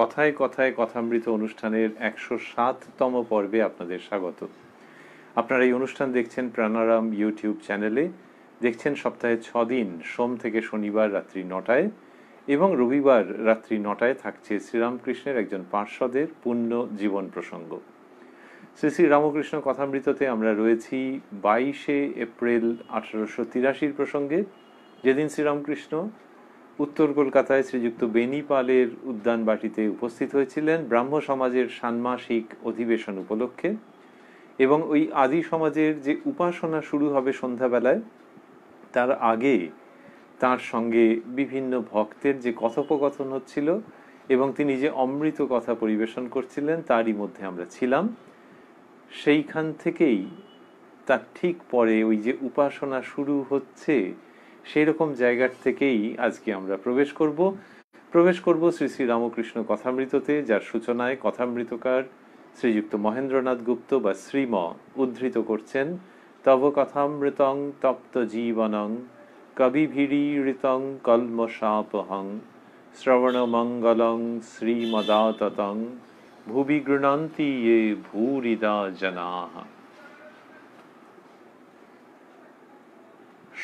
কথায় কথায় কথামৃত অনুষ্ঠানের 107তম পর্বে আপনাদের স্বাগত। আপনারা এই অনুষ্ঠান দেখছেন প্রাণারাম ইউটিউব চ্যানেলে, দেখছেন সপ্তাহে 6 দিন, সোম থেকে শনিবার রাত্রি 9টায় এবং রবিবার রাত্রি 9টায় থাকছে শ্রীরামকৃষ্ণের একজন পার্ষদের পূর্ণ জীবন প্রসঙ্গ। শ্রী শ্রী রামকৃষ্ণ কথামৃততে আমরা রয়েছি 22শে এপ্রিল 1883 প্রসঙ্গে, যেদিন শ্রীরামকৃষ্ণ উত্তর কলকাতায় শ্রীযুক্ত বেনি পালের উদ্যান বাটিতে উপস্থিত হয়েছিলেন ব্রাহ্ম সমাজের ষান্মাসিক অধিবেশন উপলক্ষে, এবং ওই আদি সমাজের যে উপাসনা শুরু হবে সন্ধ্যাবেলায়, তার আগে তার সঙ্গে বিভিন্ন ভক্তের যে কথোপকথন হচ্ছিল এবং তিনি যে অমৃত কথা পরিবেশন করছিলেন তারই মধ্যে আমরা ছিলাম। সেইখান থেকেই তার ঠিক পরে ওই যে উপাসনা শুরু হচ্ছে সেই রকম জায়গার থেকেই আজকে আমরা প্রবেশ করব শ্রী শ্রী রামকৃষ্ণ কথামৃততে, যার সূচনায় কথামৃতকার শ্রীযুক্ত মহেন্দ্রনাথ গুপ্ত বা শ্রীম উদ্ধৃত করছেন তব কথামৃতং তপ্ত জীবনং কবিভিরীড়িতং কল্মষাপহং শ্রবণমঙ্গলং শ্রীমদাততং ভুবি গৃণন্তি ये ভূরিদা জনাঃ।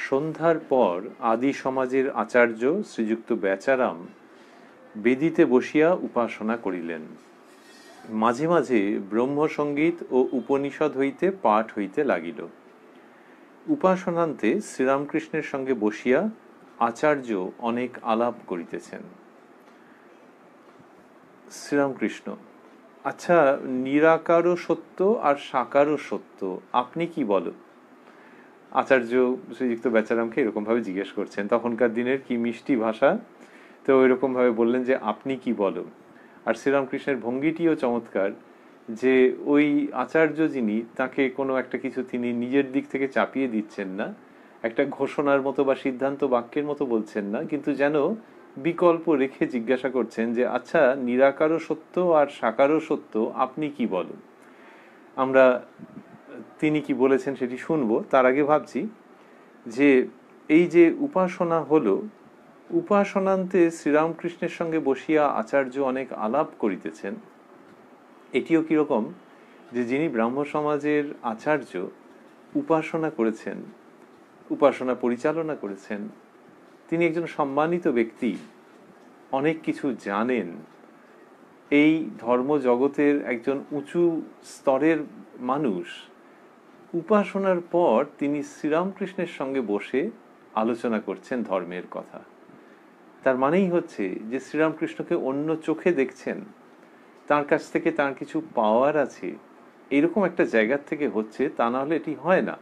সন্ধ্যার পর আদি সমাজের আচার্য শ্রীযুক্ত বেচারাম বেদিতে বসিয়া উপাসনা করিলেন। মাঝে মাঝে ব্রহ্মসঙ্গীত ও উপনিষদ হইতে পাঠ হইতে লাগিল। উপাসনান্তে শ্রীরামকৃষ্ণের সঙ্গে বসিয়া আচার্য অনেক আলাপ করিতেছেন। শ্রীরামকৃষ্ণ: আচ্ছা, নিরাকারও সত্য আর সাকারও সত্য, আপনি কি বলো? আচার্য শ্রীযুক্ত বেচারামকে এরকম ভাবে জিজ্ঞেস করছেন। তখনকার দিনের কি মিষ্টি ভাষা, তো এরকম ভাবে বললেন যে আপনি কি বলো। আর শ্রীরামকৃষ্ণের ভঙ্গিটিও চমৎকার, যে ওই আচার্য যিনি, তাকে কোনো একটা কিছু তিনি নিজের দিক থেকে চাপিয়ে দিচ্ছেন না, একটা ঘোষণার মতো বা সিদ্ধান্ত বাক্যের মতো বলছেন না, কিন্তু যেন বিকল্প রেখে জিজ্ঞাসা করছেন যে আচ্ছা, নিরাকারও সত্য আর সাকারও সত্য, আপনি কি বলো। আমরা তিনি কি বলেছেন সেটি শুনবো। তার আগে ভাবছি যে এই যে উপাসনা হলো, উপাসনান্তে শ্রীরামকৃষ্ণের সঙ্গে বসিয়া আচার্য অনেক আলাপ করিতেছেন, এটিও কিরকম যে যিনি ব্রাহ্ম সমাজের আচার্য, উপাসনা করেছেন, উপাসনা পরিচালনা করেছেন, তিনি একজন সম্মানিত ব্যক্তি, অনেক কিছু জানেন, এই ধর্মজগতের একজন উঁচু স্তরের মানুষ। উপাসনার পর তিনি শ্রীরামকৃষ্ণের সঙ্গে বসে আলোচনা করছেন ধর্মের কথা। তার মানেই হচ্ছে যে শ্রীরামকৃষ্ণকে অন্য চোখে দেখছেন, তার কাছ থেকে তার কিছু পাওয়ার আছে, এরকম একটা জায়গার থেকে হচ্ছে, তা না হলে এটি হয় না।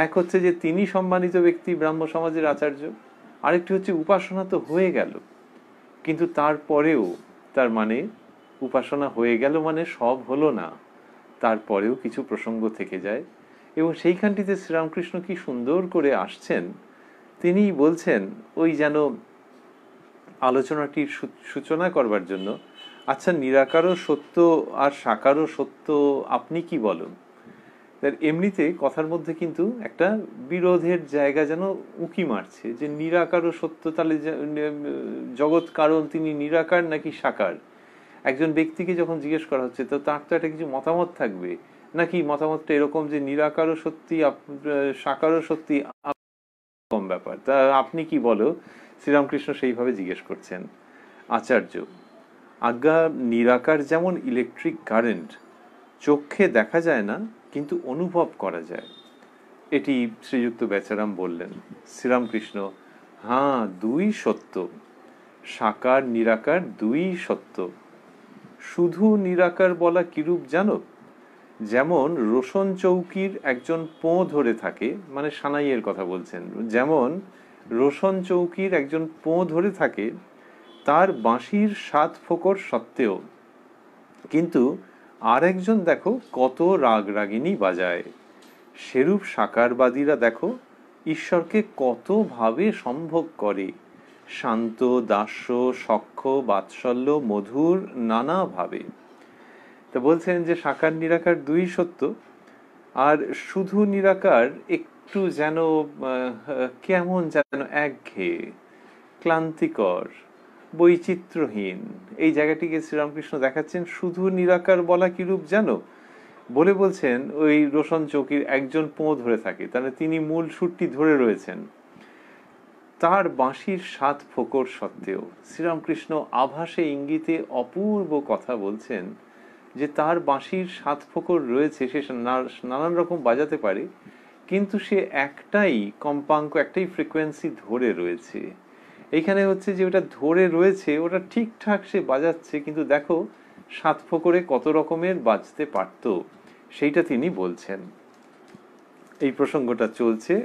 এক হচ্ছে যে তিনি সম্মানিত ব্যক্তি, ব্রাহ্ম সমাজের আচার্য, আরেকটি হচ্ছে উপাসনা তো হয়ে গেল, কিন্তু তারপরেও তার মানে উপাসনা হয়ে গেল মানে সব হলো না, তারপরেও কিছু প্রসঙ্গ থেকে যায়। এবং সেইখানটিতে শ্রীরামকৃষ্ণ কি সুন্দর করে আসছেন, তিনি বলছেন ওই যেন আলোচনাটির সূচনা করবার জন্য, আচ্ছা, নিরাকারও সত্য আর সাকারও সত্য, আপনি কি বলেন। এমনিতে কথার মধ্যে কিন্তু একটা বিরোধের জায়গা যেন উঁকি মারছে, যে নিরাকারও সত্য, তাহলে জগৎ কারণ তিনি নিরাকার নাকি সাকার। একজন ব্যক্তিকে যখন জিজ্ঞেস করা হচ্ছে, তো তার তো একটা কিছু মতামত থাকবে, নাকি মতামতটা এরকম যে নিরাকারও সত্যি সাকারও সত্যি, কম ব্যাপার, তা আপনি কি বলো। শ্রীরামকৃষ্ণ সেইভাবে জিজ্ঞেস করছেন। আচার্য: আজ্ঞা, নিরাকার যেমন ইলেকট্রিক কারেন্ট, চোখে দেখা যায় না কিন্তু অনুভব করা যায়, এটি শ্রীযুক্ত বেচারাম বললেন। শ্রীরামকৃষ্ণ: হ্যাঁ, দুই সত্য, সাকার নিরাকার দুই সত্য। শুধু নিরাকার বলা কিরূপ জানো? যেমন রোশন চৌকির একজন পোঁ ধরে থাকে, মানে সানাইয়ের কথা বলছেন, যেমন রোশন চৌকির একজন পোঁ ধরে থাকে, তার বাঁশির 7 ফোঁকর সত্ত্বেও, কিন্তু আরেকজন দেখো কত রাগ রাগিনী বাজায়। সেরূপ সাকারবাদীরা দেখো ঈশ্বরকে কত ভাবে সম্ভোগ করে, শান্ত, দাস্য, সখ্য, বাৎসল্য, মধুর, নানা ভাবে। তা বলছেন যে সাকার নিরাকার দুই সত্য, আর শুধু নিরাকার একটু যেন কেমন যেন একঘেয়ে, ক্লান্তিকর, বৈচিত্র্যহীন। এই জায়গাটিকে শ্রীরামকৃষ্ণ দেখাচ্ছেন শুধু নিরাকার বলা কিরূপ জানো, বলে বলছেন ওই রোশন চৌকির একজন পোঁ ধরে থাকে, তাহলে তিনি মূল সুরটি ধরে রয়েছেন। তার বাঁশির ৭ ফোঁকর সত্ত্বেও শ্রীরামকৃষ্ণ আভাসে ইঙ্গিতে অপূর্ব কথা বলছেন যে তার বাঁশির ৭ ফোঁকর রয়েছে, সে নানান রকম বাজাতে পারে, কিন্তু সে একটাই কম্পাঙ্ক, একটাই ফ্রিকোয়েন্সি ধরে রয়েছে। এইখানে হচ্ছে যে ওটা ধরে রয়েছে, ওটা ঠিকঠাক সে বাজাচ্ছে, কিন্তু দেখো ৭ ফোঁকরে কত রকমের বাজতে পারত, সেইটা তিনি বলছেন। এই প্রসঙ্গটা চলছে।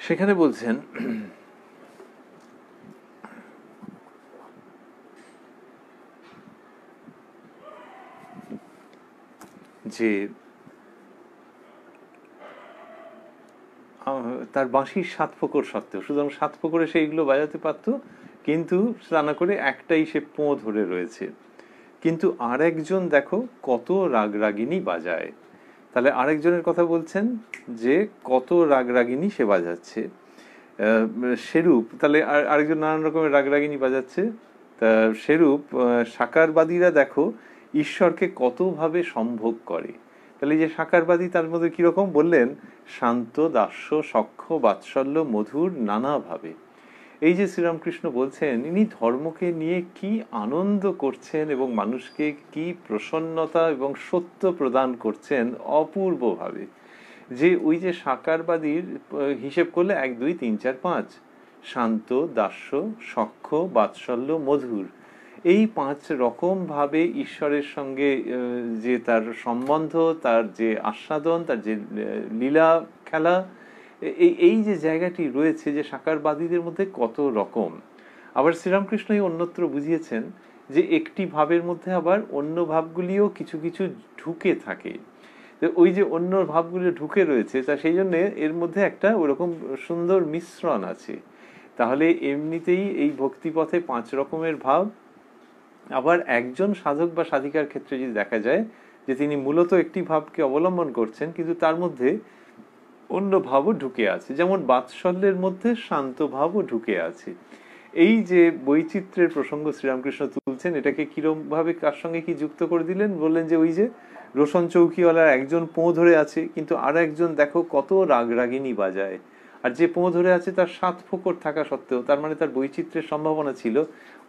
সেখানে বলছেন যে তার বাঁশির ৭ ফোঁকর সত্ত্বেও, সুতরাং ৭ ফোঁকরে সে এগুলো বাজাতে পারত, কিন্তু তা না করে একটাই সে পোঁ ধরে রয়েছে। কিন্তু আরেকজন দেখো কত রাগরাগিনী বাজায়। তাহলে আরেকজনের কথা বলছেন যে কত রাগরাগিনী সে বাজাচ্ছে, সেরূপ তাহলে আরেকজন নানান রকমের রাগরাগিনী বাজাচ্ছে। তা সেরূপ সাকারবাদীরা দেখো ঈশ্বরকে কতভাবে সম্ভোগ করে। তাহলে যে সাকারবাদী তার মধ্যে কিরকম বললেন, শান্ত, দাস্য, সখ্য, বাৎসল্য, মধুর, নানাভাবে। এই যে শ্রীরামকৃষ্ণ বলছেন ইনি ধর্মকে নিয়ে কি আনন্দ করছেন এবং মানুষকে কি প্রসন্নতা এবং সত্য প্রদান করছেন অপূর্বভাবে। যে ওই যে সাকারবাদীর হিসেব করলে ১, ২, ৩, ৪, ৫, শান্ত, দাস্য, সখ্য, বাৎসল্য, মধুর, এই ৫ রকম ভাবে ঈশ্বরের সঙ্গে যে তার সম্বন্ধ, তার যে আস্বাদন, তার যে লীলা খেলা, এই যে জায়গাটি রয়েছে যে সাকারবাদীদের মধ্যে কত রকম। আবার শ্রীরামকৃষ্ণই অন্যত্র বুঝিয়েছেন যে একটি ভাবের মধ্যে আবার অন্য ভাবগুলিও কিছু কিছু ঢুকে থাকে। তো ওই যে অন্য ভাবগুলি ঢুকে রয়েছে, তা সেই জন্য এর মধ্যে একটা ওরকম সুন্দর মিশ্রণ আছে। তাহলে এমনিতেই এই ভক্তিপথে ৫ রকমের ভাব। আবার একজন সাধক বা সাধিকার ক্ষেত্রে যদি দেখা যায় যে তিনি মূলত একটি ভাবকে অবলম্বন করছেন, কিন্তু তার মধ্যে অন্য ভাবও ঢুকে আছে, যেমন বাৎসল্যের মধ্যে শান্ত ভাবও ঢুকে আছে। এই যে বৈচিত্র্যের প্রসঙ্গ শ্রীরামকৃষ্ণ তুলছেন, এটাকে কিরম ভাবে কার সঙ্গে কি যুক্ত করে দিলেন, বললেন যে ওই যে রোশন চৌকিওয়ালার একজন পোঁ ধরে আছে, কিন্তু আর একজন দেখো কত রাগরাগিনী বাজায়, আর যে পোঁ ধরে আছে তার ৭ ফোঁকর থাকা সত্ত্বেও, তার মানে তার বৈচিত্র্যের সম্ভাবনা ছিল।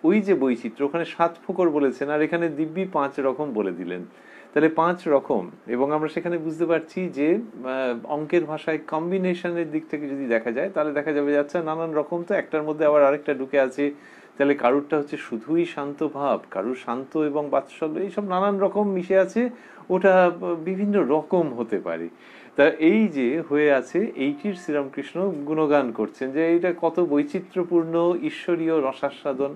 ওই যে বৈচিত্র্য, ওখানে ৭ ফোঁকর বলেছেন আর এখানে দিব্যি ৫ রকম বলে দিলেন। তাহলে ৫ রকম, এবং আমরা সেখানে বুঝতে পারছি যে অঙ্কের ভাষায় কম্বিনেশনের দিক থেকে যদি দেখা যায় তাহলে দেখা যাবে যাচ্ছে নানান রকম, তো একটার মধ্যে আবার আরেকটা ঢুকে আছে। তাহলে কারুরটা হচ্ছে শুধুই শান্ত ভাব, কারুর শান্ত এবং বাৎসল্য, এইসব নানান রকম মিশে আছে, ওটা বিভিন্ন রকম হতে পারে। তা এই যে হয়ে আছে, এইটির শ্রীরামকৃষ্ণ গুণগান করছেন যে এইটা কত বৈচিত্র্যপূর্ণ ঈশ্বরীয় রসাস্বাদন।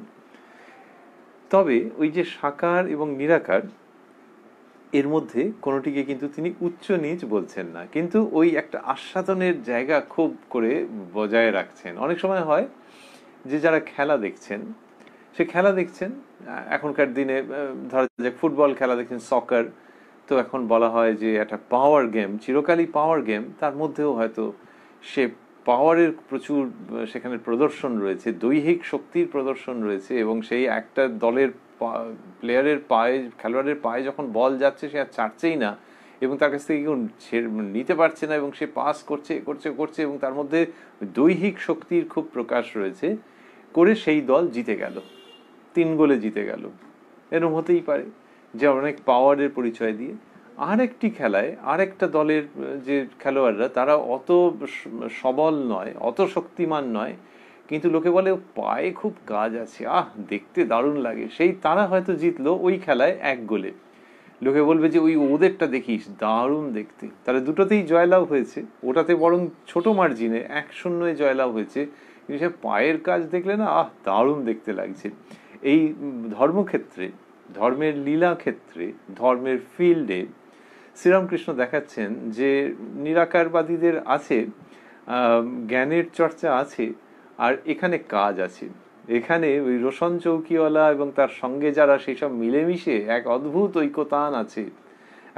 তবে ওই যে সাকার এবং নিরাকার, এর মধ্যে কোনোটিকে কিন্তু তিনি উচ্চ নিচ বলছেন না, কিন্তু ওই একটা আস্বাদনের জায়গা খুব করে বজায় রাখছেন। অনেক সময় হয় যে যারা খেলা দেখছেন, সে খেলা দেখছেন এখনকার দিনে, ধরা যাক ফুটবল খেলা দেখছেন, সকার, তো এখন বলা হয় যে একটা পাওয়ার গেম, চিরকালই পাওয়ার গেম, তার মধ্যেও হয়তো সে পাওয়ারের প্রচুর সেখানে প্রদর্শন রয়েছে, দৈহিক শক্তির প্রদর্শন রয়েছে, এবং সেই একটা দলের প্লেয়ারের পায়ে, খেলোয়াড়ের পায়ে যখন বল যাচ্ছে সে আর ছাড়ছেই না, এবং তার কাছ থেকে কেউ নিতে পারছে না, এবং সে পাস করছে করছে করছে, এবং তার মধ্যে দৈহিক শক্তির খুব প্রকাশ রয়েছে, করে সেই দল জিতে গেল, ৩ গোলে জিতে গেল। এরকম হতেই পারে যে অনেক পাওয়ারের পরিচয় দিয়ে। আর একটি খেলায় আর একটা দলের যে খেলোয়াড়রা তারা অত সবল নয়, অত শক্তিমান নয়, কিন্তু লোকে বলে পায়ে খুব কাজ আছে, দেখতে দারুণ লাগে, সেই তারা হয়তো জিতলো ওই খেলায় ১ গোলে। লোকে বলবে যে ওই ওদেরটা দেখিস দারুণ দেখতে। তাহলে দুটোতেই জয়লাভ হয়েছে, ওটাতে বরং ছোট মার্জিনে ১-০ জয়লাভ হয়েছে, কিন্তু সে পায়ের কাজ দেখলে না, দারুণ দেখতে লাগছে। এই ধর্মক্ষেত্রে, ধর্মের লীলা ক্ষেত্রে, ধর্মের ফিল্ডে শ্রীরামকৃষ্ণ দেখাচ্ছেন যে নিরাকারবাদীদের আছে জ্ঞানের চর্চা আছে, আর এখানে কাজ আছে। এখানে ওই রোশন চৌকিওয়ালা এবং তার সঙ্গে যারা সেই সব মিলেমিশে এক অদ্ভুত ঐকতান আছে,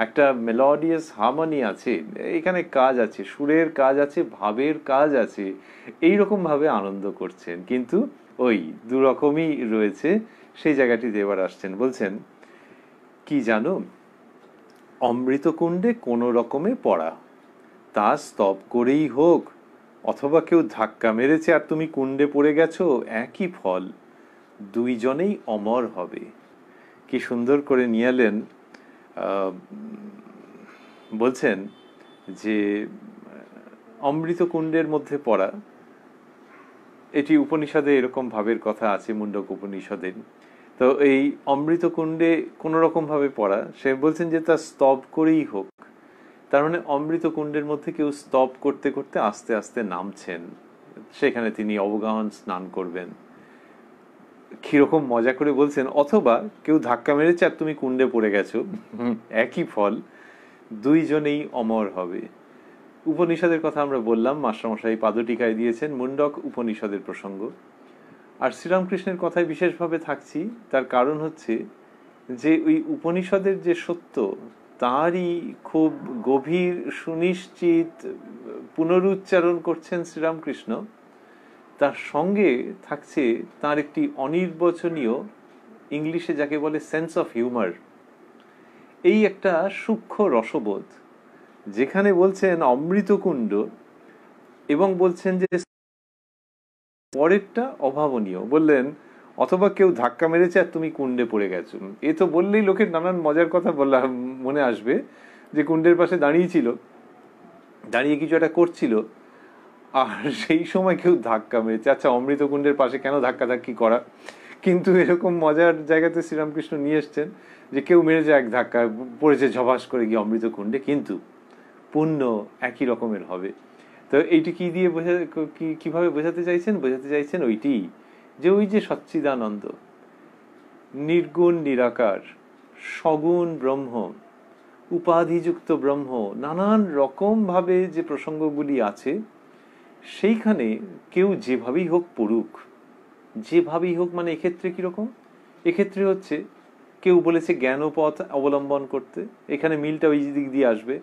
একটা মেলোডিয়াস হারমোনি আছে, এখানে কাজ আছে, সুরের কাজ আছে, ভাবের কাজ আছে, এইরকম ভাবে আনন্দ করছেন। কিন্তু ওই দুরকমই রয়েছে। সেই জায়গাটিতে এবার আসছেন, বলছেন কি জানো, অমৃতকুণ্ডে কোনো রকমে পড়া, তা স্তব করেই হোক, অথবা কেউ ধাক্কা মেরেছে আর তুমি কুণ্ডে পড়ে গেছো, একই ফল, দুইজনেই অমর হবে। কি সুন্দর করে নিয়ে এলেন। বলছেন যে অমৃতকুণ্ডের মধ্যে পড়া, এটি উপনিষদে এরকম ভাবের কথা আছে, মুন্ডক উপনিষদে। তো এই অমৃতকুণ্ডে কোনো রকম ভাবে পড়া, সে বলছেন যে তা স্তব করেই হোক। তার মানে অমৃতকুণ্ডের মধ্যে কেউ স্তব করতে করতে আস্তে আস্তে নামছেন, সেখানে তিনি অবগাহন স্নান করবেন। কিরকম মজা করে বলছেন, অথবা কেউ ধাক্কা মেরেছে আর তুমি কুণ্ডে পড়ে গেছো, একই ফল, দুইজনেই অমর হবে। উপনিষদের কথা আমরা বললাম, মাস্টারমশাই পাদটিকায় দিয়েছেন মুন্ডক উপনিষদের প্রসঙ্গ। আর শ্রীরামকৃষ্ণের কথায় বিশেষভাবে থাকছি, তার কারণ হচ্ছে যে ওই উপনিষদের যে সত্য, তারই খুব গভীর সুনিশ্চিত পুনরুচ্চারণ করছেন শ্রীরামকৃষ্ণ। তার সঙ্গে থাকছে তার একটি অনির্বচনীয়, ইংলিশে যাকে বলে সেন্স অফ হিউমার, এই একটা সূক্ষ্ম রসবোধ, যেখানে বলছেন অমৃতকুণ্ড এবং বলছেন যে পরেরটা অভাবনীয়। বললেন অথবা কেউ ধাক্কা মেরেছে আর তুমি কুণ্ডে পড়ে গেছো। এ তো বললেই লোকের নানান মজার কথা বললাম মনে আসবে, যে কুণ্ডের পাশে দাঁড়িয়েছিল, দাঁড়িয়ে কিছু একটা করছিল, আর সেই সময় কেউ ধাক্কা মেরেছে। আচ্ছা, অমৃতকুণ্ডের পাশে কেন ধাক্কাধাক্কি করা? কিন্তু এরকম মজার জায়গাতে শ্রীরামকৃষ্ণ নিয়ে এসছেন যে কেউ মেরেছে, এক ধাক্কা পড়েছে ঝপাস করে গিয়ে অমৃতকুণ্ডে, কিন্তু পুণ্য একই রকমের হবে। তো এইটি কি দিয়ে কিভাবে বোঝাতে চাইছেন? বোঝাতে চাইছেন ওইটি যে ওই যে সচ্চিদানন্দ, নির্গুণ নিরাকার, সগুণ ব্রহ্ম, উপাধিযুক্ত ব্রহ্ম, নানান রকম ভাবে যে প্রসঙ্গগুলি আছে, সেইখানে কেউ যেভাবেই হোক পড়ুক, যেভাবেই হোক, মানে এক্ষেত্রে কিরকম, এক্ষেত্রে হচ্ছে কেউ বলেছে জ্ঞানপথ অবলম্বন করতে, এখানে মিলটা ওই দিক দিয়ে আসবে।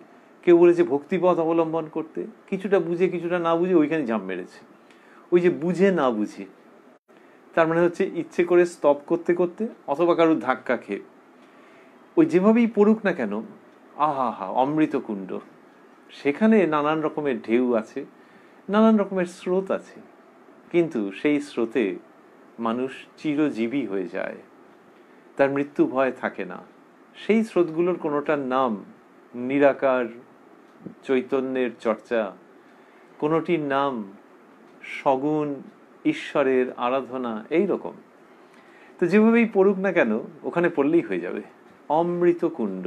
কেউ বলেছে ভক্তিপথ অবলম্বন করতে, কিছুটা বুঝে কিছুটা না বুঝে ওইখানে ঝাঁপ মেরেছে। ওই যে বুঝে না বুঝে, তার মানে হচ্ছে ইচ্ছে করে স্তব করতে করতে অথবা কারোর ধাক্কা খেয়ে, ওই যেভাবেই পড়ুক না কেন, আহা হা অমৃতকুণ্ড, সেখানে নানান রকমের ঢেউ আছে, নানান রকমের স্রোত আছে, কিন্তু সেই স্রোতে মানুষ চিরজীবী হয়ে যায়, তার মৃত্যু ভয় থাকে না। সেই স্রোতগুলোর কোনোটার নাম নিরাকার চৈতন্যের চর্চা, কোনোটির নাম সগুণ ঈশ্বরের আরাধনা, এই রকম। তো যেভাবেই পড়ুক না কেন, ওখানে পড়লেই হয়ে যাবে অমৃতকুণ্ড,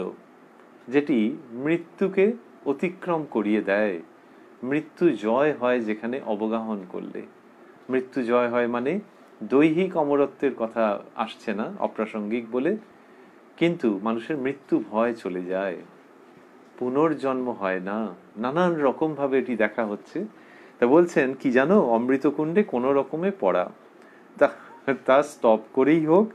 যেটি মৃত্যুকে অতিক্রম করিয়ে দেয়। মৃত্যু জয় হয় যেখানে অবগাহন করলে। মৃত্যু জয় হয় মানে দৈহিক অমরত্বের কথা আসছে না, অপ্রাসঙ্গিক বলে, কিন্তু মানুষের মৃত্যু ভয় চলে যায়, পুনর্জন্ম হয় না, নানান রকম ভাবে এটি দেখা হচ্ছে। তা বলছেন কি জানো, অমৃতকুণ্ডে কোনো রকমে পড়া, তা স্তব করেই হোক,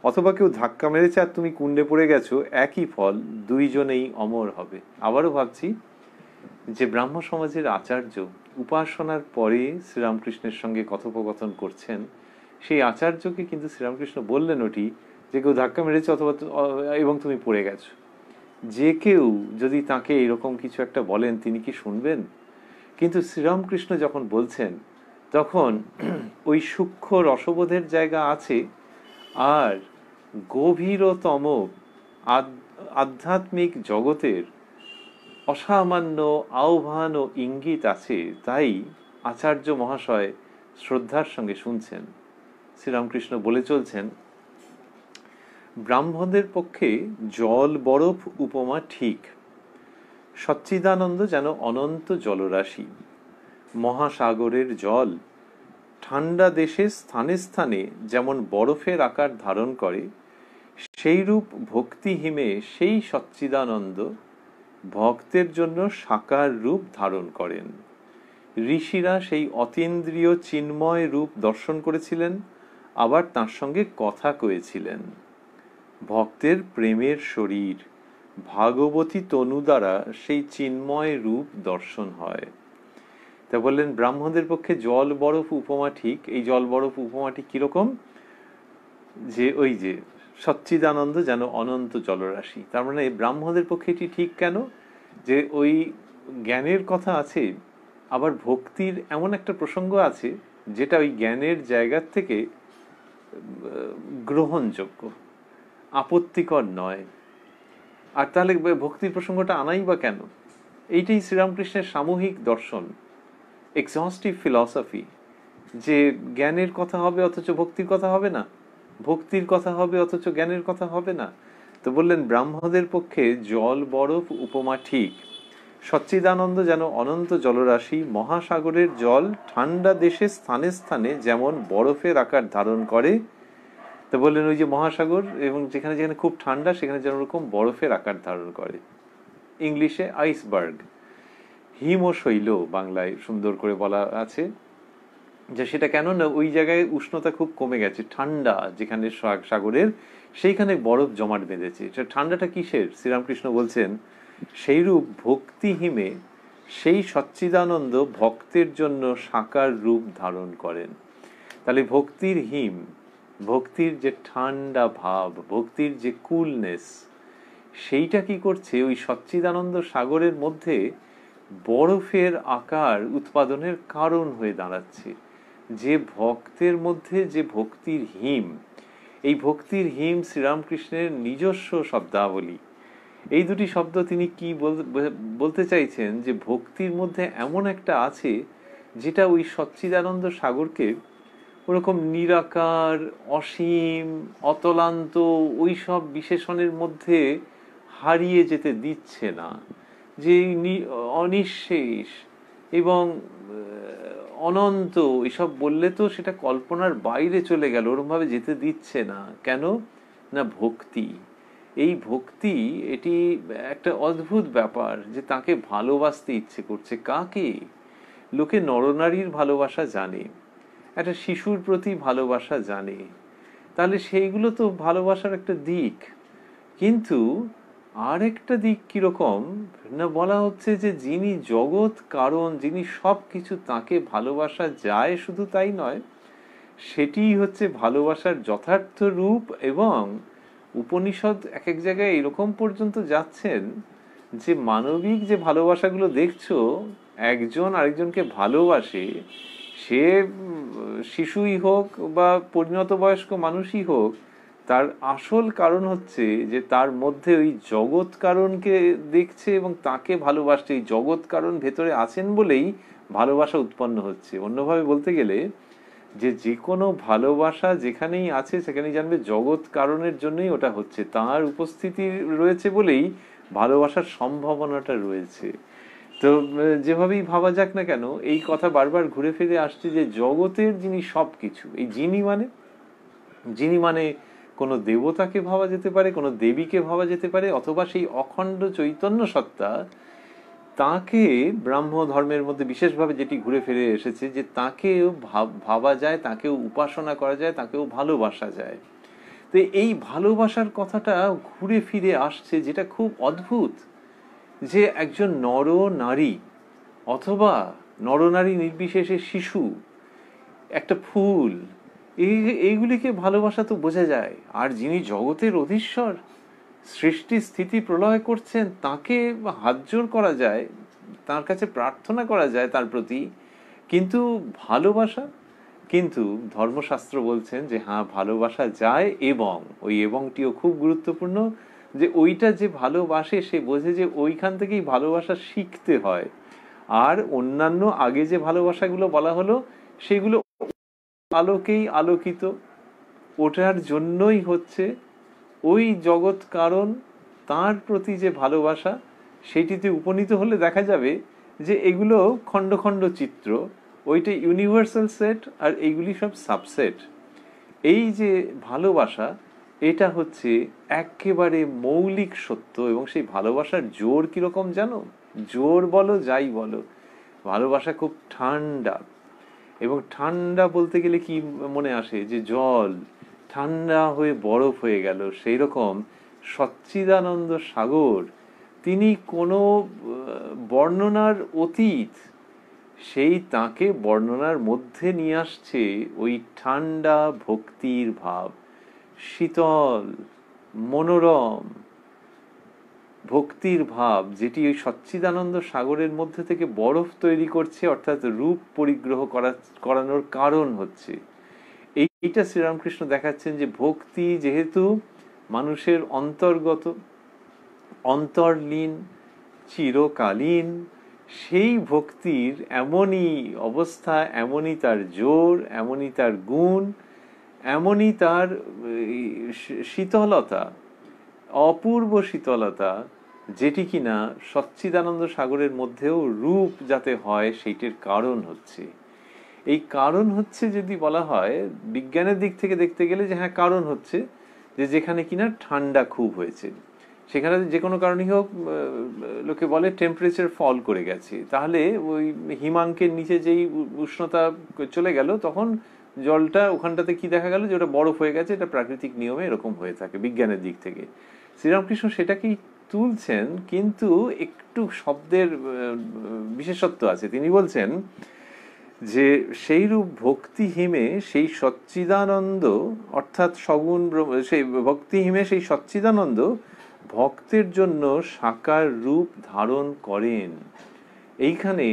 অথবা কেউ ধাক্কা মেরেছে আর তুমি কুণ্ডে পড়ে গেছো, একই ফল, দুইজনেই অমর হবে। আবারও ভাবছি যে ব্রাহ্ম সমাজের আচার্য উপাসনার পরে শ্রীরামকৃষ্ণের সঙ্গে কথোপকথন করছেন, সেই আচার্যকে কিন্তু শ্রীরামকৃষ্ণ বললেন ওটি যে কেউ ধাক্কা মেরেছে অথবা এবং তুমি পড়ে গেছো। যে কেউ যদি তাকে এরকম কিছু একটা বলেন, তিনি কি শুনবেন? কিন্তু শ্রীরামকৃষ্ণ যখন বলছেন, তখন ওই সূক্ষ্ম রসবোধের জায়গা আছে, আর গভীরতম আধ্যাত্মিক জগতের অসামান্য আহ্বান ও ইঙ্গিত আছে। তাই আচার্য মহাশয় শ্রদ্ধার সঙ্গে শুনছেন। শ্রীরামকৃষ্ণ বলে চলছেন, ব্রাহ্মণদের পক্ষে জল বরফ উপমা ঠিক, সচ্চিদানন্দ যেন অনন্ত জলরাশি, মহাসাগরের জল ঠান্ডা দেশে স্থানে স্থানে যেমন বরফের আকার ধারণ করে, সেইরূপ ভক্তিহিমে সেই সচ্চিদানন্দ ভক্তের জন্য সাকার রূপ ধারণ করেন। ঋষিরা সেই অতীন্দ্রিয় চিন্ময় রূপ দর্শন করেছিলেন, আবার তার সঙ্গে কথা কয়েছিলেন। ভক্তের প্রেমের শরীর ভাগবতী তনু দ্বারা সেই চিন্ময় রূপ দর্শন হয়। তা বললেন ব্রাহ্মণদের পক্ষে জল বরফ উপমা ঠিক। এই জল বরফ উপমাটি কিরকম? যে ওই যে সচ্চিদানন্দ যেন অনন্ত জলরাশি। তার মানে ব্রাহ্মণদের পক্ষে এটি ঠিক কেন? যে ওই জ্ঞানের কথা আছে, আবার ভক্তির এমন একটা প্রসঙ্গ আছে যেটা ওই জ্ঞানের জায়গার থেকে গ্রহণযোগ্য, আপত্তিকর নয়। আর তাহলে ভক্তির প্রসঙ্গটা আনাই বা কেন? এইটাই শ্রীরামকৃষ্ণের সামূহিক দর্শন, এক্সহস্টিভ ফিলসফি, যে জ্ঞানের কথা হবে অথচ ভক্তির কথা হবে না, ভক্তির কথা হবে অথচ জ্ঞানের কথা হবে না। তো বললেন ব্রাহ্মণদের পক্ষে জল বরফ উপমা ঠিক। সচ্চিদানন্দ যেন অনন্ত জলরাশি, মহাসাগরের জল ঠান্ডা দেশে স্থানে স্থানে যেমন বরফের আকার ধারণ করে। তো বললেন ওই যে মহাসাগর এবং যেখানে যেখানে খুব ঠান্ডা সেখানে যেন ওরকম বরফের আকার ধারণ করে, ইংলিশে আইসবার্গ। হিমশৈল বাংলায় সুন্দর করে বলা আছে, যে সেটা কেন না ওই জায়গায় উষ্ণতা খুব কমে গেছে, ঠান্ডা যেখানে সাগরের সেইখানে বরফ জমাট বেঁধেছে। ঠান্ডাটা কিসের? শ্রীরামকৃষ্ণ বলছেন সেইরূপ ভক্তিহিমে সেই সচ্চিদানন্দ ভক্তের জন্য সাকার রূপ ধারণ করেন। তাহলে ভক্তির হিম, ভক্তির যে ঠান্ডা ভাব, ভক্তির যে কুলনেস, সেইটা কি করছে ওই সচ্চিদানন্দ সাগরের মধ্যে বরফের আকার উৎপাদনের কারণ হয়ে দাঁড়াচ্ছে। যে ভক্তের মধ্যে যে ভক্তির হিম, এই ভক্তির হিম শ্রীরামকৃষ্ণের নিজস্ব শব্দাবলী। এই দুটি শব্দ তিনি কি বলতে চাইছেন? যে ভক্তির মধ্যে এমন একটা আছে যেটা ওই সচ্চিদানন্দ সাগরকে ওরকম নিরাকার, অসীম, অতলান্ত ওই সব বিশেষণের মধ্যে হারিয়ে যেতে দিচ্ছে না। যে অনিঃশেষ এবং অনন্ত, এসব বললে তো সেটা কল্পনার বাইরে চলে গেল, ওরকম ভাবে যেতে দিচ্ছে না। কেন না? ভক্তি। এই ভক্তি এটি একটা অদ্ভুত ব্যাপার, যে তাকে ভালোবাসতে ইচ্ছে করছে। কাকে? লোকে নরনারীর ভালোবাসা জানে, একটা শিশুর প্রতি ভালোবাসা জানে, তাহলে সেইগুলো তো ভালোবাসার একটা দিক। কিন্তু আর একটা দিক কিরকম না, বলা হচ্ছে যে যিনি জগৎ কারণ, যিনি সব কিছু, তাকে ভালোবাসা যায়, শুধু তাই নয়, সেটি হচ্ছে ভালোবাসার যথার্থ রূপ। এবং উপনিষদ এক এক জায়গায় এরকম পর্যন্ত যাচ্ছেন যে মানবিক যে ভালোবাসাগুলো দেখছো, একজন আরেকজনকে ভালোবাসে, সে শিশুই হোক বা পরিণত বয়স্ক মানুষই হোক, তার আসল কারণ হচ্ছে যে তার মধ্যে ওই জগৎ কারণকে দেখছে এবং তাকে ভালোবাসছে। এই জগৎ কারণ ভেতরে আছেন বলেই ভালোবাসা উৎপন্ন হচ্ছে। অন্যভাবে বলতে গেলে যে যে কোনো ভালোবাসা যেখানেই আছে সেখানেই জানবে জগৎ কারণের জন্যই ওটা হচ্ছে, তার উপস্থিতি রয়েছে বলেই ভালোবাসার সম্ভাবনাটা রয়েছে। তো যেভাবেই ভাবা যাক না কেন, এই কথা বারবার ঘুরে ফিরে আসছে যে জগতের যিনি সবকিছু, এই যিনি মানে কোনো দেবতাকে ভাবা যেতে পারে, কোনো দেবীকে ভাবা যেতে পারে, অথবা সেই অখণ্ড চৈতন্য সত্তা, তাকে ব্রাহ্ম ধর্মের মধ্যে বিশেষভাবে যেটি ঘুরে ফিরে এসেছে যে তাকেও ভাবা যায়, তাকেও উপাসনা করা যায়, তাকেও ভালোবাসা যায়। তো এই ভালোবাসার কথাটা ঘুরে ফিরে আসছে, যেটা খুব অদ্ভুত। যে একজন নর নারী অথবা নরনারী নির্বিশেষে শিশু, একটা ফুল, এইগুলিকে ভালোবাসা তো বোঝা যায়। আর যিনি জগতের অধীশ্বর, সৃষ্টি স্থিতি প্রলয় করছেন, তাকে হাত জোর করা যায়, তার কাছে প্রার্থনা করা যায় তার প্রতি। কিন্তু ভালোবাসা, কিন্তু ধর্মশাস্ত্র বলছেন যে হ্যাঁ, ভালোবাসা যায়, এবং ওই এবংটিও খুব গুরুত্বপূর্ণ, যে ওইটা যে ভালোবাসে সে বোঝে যে ওইখান থেকেই ভালোবাসা শিখতে হয়। আর অন্যান্য আগে যে ভালোবাসাগুলো বলা হলো সেগুলো আলোকেই আলোকিত, ওটার জন্যই হচ্ছে ওই জগৎ কারণ, তার প্রতি যে ভালোবাসা, সেটিতে উপনীত হলে দেখা যাবে যে এগুলো খণ্ড খণ্ড চিত্র, ওইটা ইউনিভার্সাল সেট আর এইগুলি সব সাবসেট। এই যে ভালোবাসা, এটা হচ্ছে একেবারে মৌলিক সত্য। এবং সেই ভালোবাসার জোর কিরকম জানো? জোর বলো যাই বলো, ভালোবাসা খুব ঠান্ডা। এবং ঠান্ডা বলতে গেলে কি মনে আসে? যে জল ঠান্ডা হয়ে বরফ হয়ে গেল, সেই রকম সচ্চিদানন্দ সাগর তিনি কোনো বর্ণনার অতীত, সেই তাকে বর্ণনার মধ্যে নিয়ে আসছে ওই ঠান্ডা ভক্তির ভাব, শীতল মনোরম ভক্তির ভাব, যেটি ওই সচ্চিদানন্দ সাগরের মধ্যে থেকে বরফ তৈরি করছে, অর্থাৎ রূপ পরিগ্রহ করানোর কারণ হচ্ছে এইটা। শ্রীরামকৃষ্ণ দেখাচ্ছেন যে ভক্তি যেহেতু মানুষের অন্তর্গত, অন্তর্লীন, চিরকালীন, সেই ভক্তির এমনই অবস্থা, এমনই তার জোর, এমনই তার গুণ, এমনই তার শীতলতা, অপূর্ব শীতলতা, যেটি কিনা সচ্চিদানন্দ সাগরের মধ্যেও রূপ যাতে হয় সেইটির কারণ হচ্ছে। এই কারণ হচ্ছে যদি বলা হয় বিজ্ঞানের দিক থেকে দেখতে গেলে, যে হ্যাঁ কারণ হচ্ছে যে যেখানে কিনা ঠান্ডা খুব হয়েছে, সেখানে যে কোনো কারণেই হোক লোকে বলে টেম্পারেচার ফল করে গেছে, তাহলে ওই হিমাঙ্কের নিচে যেই উষ্ণতা চলে গেল, তখন জলটা ওখানটাতে কি দেখা গেল যে ওটা বরফ হয়ে গেছে। এটা প্রাকৃতিক নিয়মে এরকম হয়ে থাকে বিজ্ঞানের দিক থেকে। শ্রীরামকৃষ্ণ সেটাকেই তুলছেন, কিন্তু একটু শব্দের বিশেষত্ব আছে। তিনি বলছেন যে সেইরূপ ভক্তিহীমে সেই সচ্চিদানন্দ, অর্থাৎ সগুণ সেই ভক্তিহীমে সেই সচ্চিদানন্দ ভক্তের জন্য সাকার রূপ ধারণ করেন। এইখানে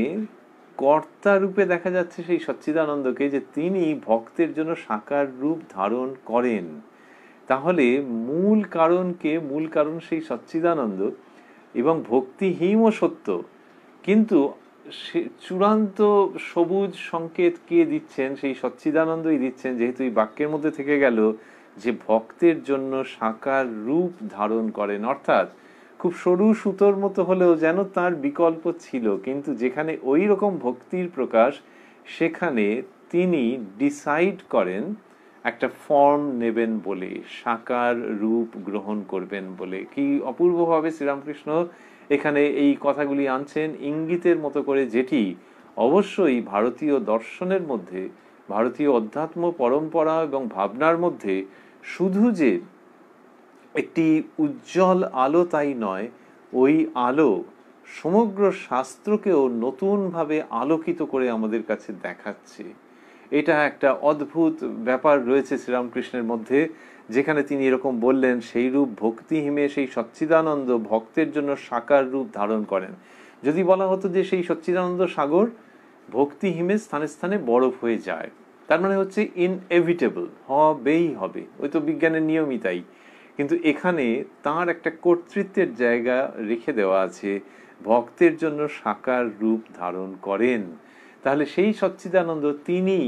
কর্তা রূপে দেখা যাচ্ছে সেই সচ্চিদানন্দকে, যে তিনি ভক্তের জন্য সাকার রূপ ধারণ করেন। তাহলে মূল কারণকে, মূল কারণ সেই সচ্চিদানন্দ, এবং ভক্তিহীনও সত্য, কিন্তু চূড়ান্ত সবুজ সংকেত কে দিচ্ছেন? সেই সচ্চিদানন্দই দিচ্ছেন, যেহেতু এই বাক্যের মধ্যে থেকে গেল যে ভক্তের জন্য সাকার রূপ ধারণ করেন। অর্থাৎ খুব সরু সুতোর মতো হলেও যেন তার বিকল্প ছিল, কিন্তু যেখানে ওই রকম ভক্তির প্রকাশ, সেখানে তিনি ডিসাইড করেন একটা ফর্ম নেবেন বলে, সাকার রূপ গ্রহণ করবেন বলে। কি অপূর্বভাবে শ্রীরামকৃষ্ণ এখানে এই কথাগুলি আনছেন ইঙ্গিতের মতো করে, যেটি অবশ্যই ভারতীয় দর্শনের মধ্যে, ভারতীয় অধ্যাত্ম পরম্পরা এবং ভাবনার মধ্যে শুধু যে একটি উজ্জ্বল আলো তাই নয়, ওই আলো সমগ্র শাস্ত্রকেও নতুনভাবে আলোকিত করে আমাদের কাছে দেখাচ্ছে। এটা একটা অদ্ভুত ব্যাপার রয়েছে শ্রীরামকৃষ্ণের মধ্যে, যেখানে তিনি এরকম বললেন, সেই রূপ ভক্তিহীমে সেই সচ্চিদানন্দ ভক্তের জন্য সাকার রূপ ধারণ করেন। যদি বলা হতো যে সেই সচ্চিদানন্দ সাগর ভক্তিহীমে স্থানে স্থানে বরফ হয়ে যায়, তার মানে হচ্ছে ইনএভিটেবল, হবেই হবে, ওই তো বিজ্ঞানের নিয়মই তাই। কিন্তু এখানে তার একটা কর্তৃত্বের জায়গা রেখে দেওয়া আছে, ভক্তের জন্য সাকার রূপ ধারণ করেন। তাহলে সেই সচ্চিদানন্দ তিনি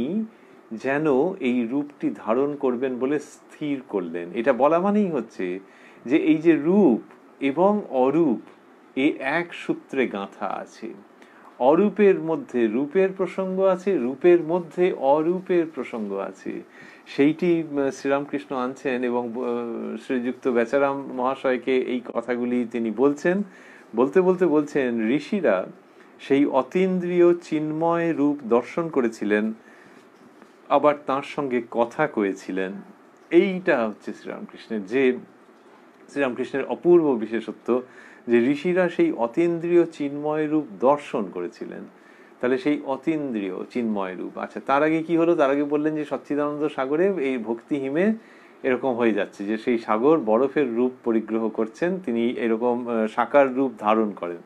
যেন এই রূপটি ধারণ করবেন বলে স্থির করলেন। এটা বলা মানেই হচ্ছে যে এই যে রূপ এবং অরূপ, এ এক সূত্রে গাঁথা আছে। অরূপের মধ্যে রূপের প্রসঙ্গ আছে, রূপের মধ্যে অরূপের প্রসঙ্গ আছে। সেইটি শ্রীরামকৃষ্ণ আনছেন, এবং শ্রীযুক্ত বেচারাম মহাশয়কে এই কথাগুলি তিনি বলছেন। বলতে বলতে বলছেন, ঋষিরা সেই অতীন্দ্রিয় চিন্ময় রূপ দর্শন করেছিলেন, আবার তার সঙ্গে কথা কয়েছিলেন। এইটা হচ্ছে শ্রীরামকৃষ্ণের অপূর্ব বিশেষত্ব, যে ঋষিরা সেই অতীন্দ্রিয় চিন্ময় রূপ দর্শন করেছিলেন। তাহলে সেই অতীন্দ্রিয় চিন্ময় রূপ, আচ্ছা তার আগে কি হলো? তার আগে বললেন যে সচ্চিদানন্দ সাগরে এই ভক্তিহীমে এরকম হয়ে যাচ্ছে, যে সেই সাগর বরফের রূপ পরিগ্রহ করছেন, তিনি এরকম সাকার রূপ ধারণ করেন।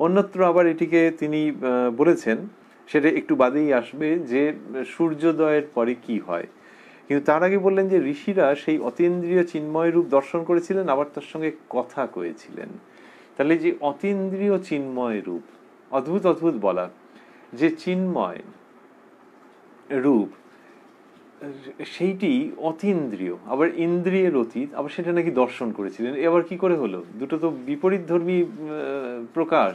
অন্যত্র আবার এটিকে তিনি বলেছেন, সেটা একটু বাদেই আসবে, যে সূর্যোদয়ের পরে কি হয়। কিন্তু তার আগে বললেন যে ঋষিরা সেই অতীন্দ্রিয় চিন্ময় রূপ দর্শন করেছিলেন, আবার তার সঙ্গে কথা কয়েছিলেন। তাহলে যে অতীন্দ্রিয় চিন্ময় রূপ, অদ্ভুত অদ্ভুত বলা, যে চিন্ময় রূপ সেইটি অতীন্দ্রিয়, আবার ইন্দ্রিয়ের অতীত, আবার সেটা নাকি দর্শন করেছিলেন। এবার কি করে হলো? দুটো তো বিপরীত ধর্মী প্রকাশ।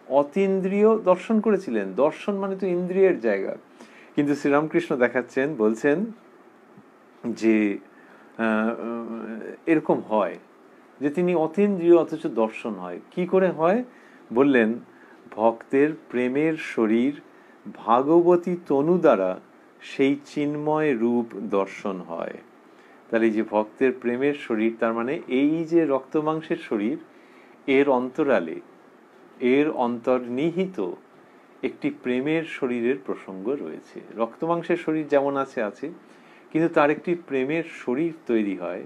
অতীন্দ্রিয় দর্শন করেছিলেন। দর্শন মানে তো ইন্দ্রিয়ের জায়গা, কিন্তু শ্রীরামকৃষ্ণ দেখাচ্ছেন, বলছেন যে এরকম হয় যে তিনি অতীন্দ্রিয় অথচ দর্শন হয়। কি করে হয় বললেন, ভক্তের প্রেমের শরীর ভাগবতী তনু দ্বারা সেই চিন্ময় রূপ দর্শন হয়। তাহলে এই যে ভক্তের প্রেমের শরীর, তার মানে এই যে রক্ত মাংসের শরীর, এর অন্তরালে, এর অন্তর্নিহিত একটি প্রেমের শরীরের প্রসঙ্গ রয়েছে। রক্ত মাংসের শরীর যেমন আছে আছে, কিন্তু তার একটি প্রেমের শরীর তৈরি হয়,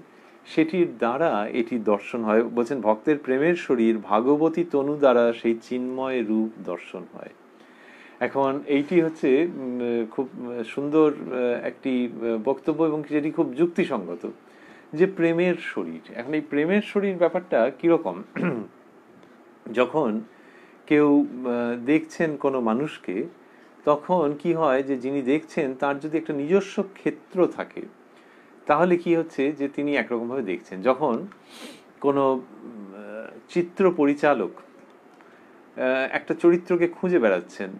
সেটির দ্বারা এটি দর্শন হয়। বলছেন ভক্তের প্রেমের শরীর ভাগবতী তনু দ্বারা সেই চিন্ময় রূপ দর্শন হয়। এখন এইটি হচ্ছে খুব সুন্দর একটি বক্তব্য, এবং যেটি খুব যুক্তিসঙ্গত, যে প্রেমের শরীর। এখন এই প্রেমের শরীর ব্যাপারটা কিরকম, যখন কেউ দেখছেন কোনো মানুষকে, তখন কি হয় যে যিনি দেখছেন তার যদি একটা নিজস্ব ক্ষেত্র থাকে, তাহলে কি হচ্ছে যে তিনি একরকমভাবে দেখছেন। যখন কোনো চিত্র পরিচালক একটা চরিত্রকে খুঁজে বেড়াচ্ছেন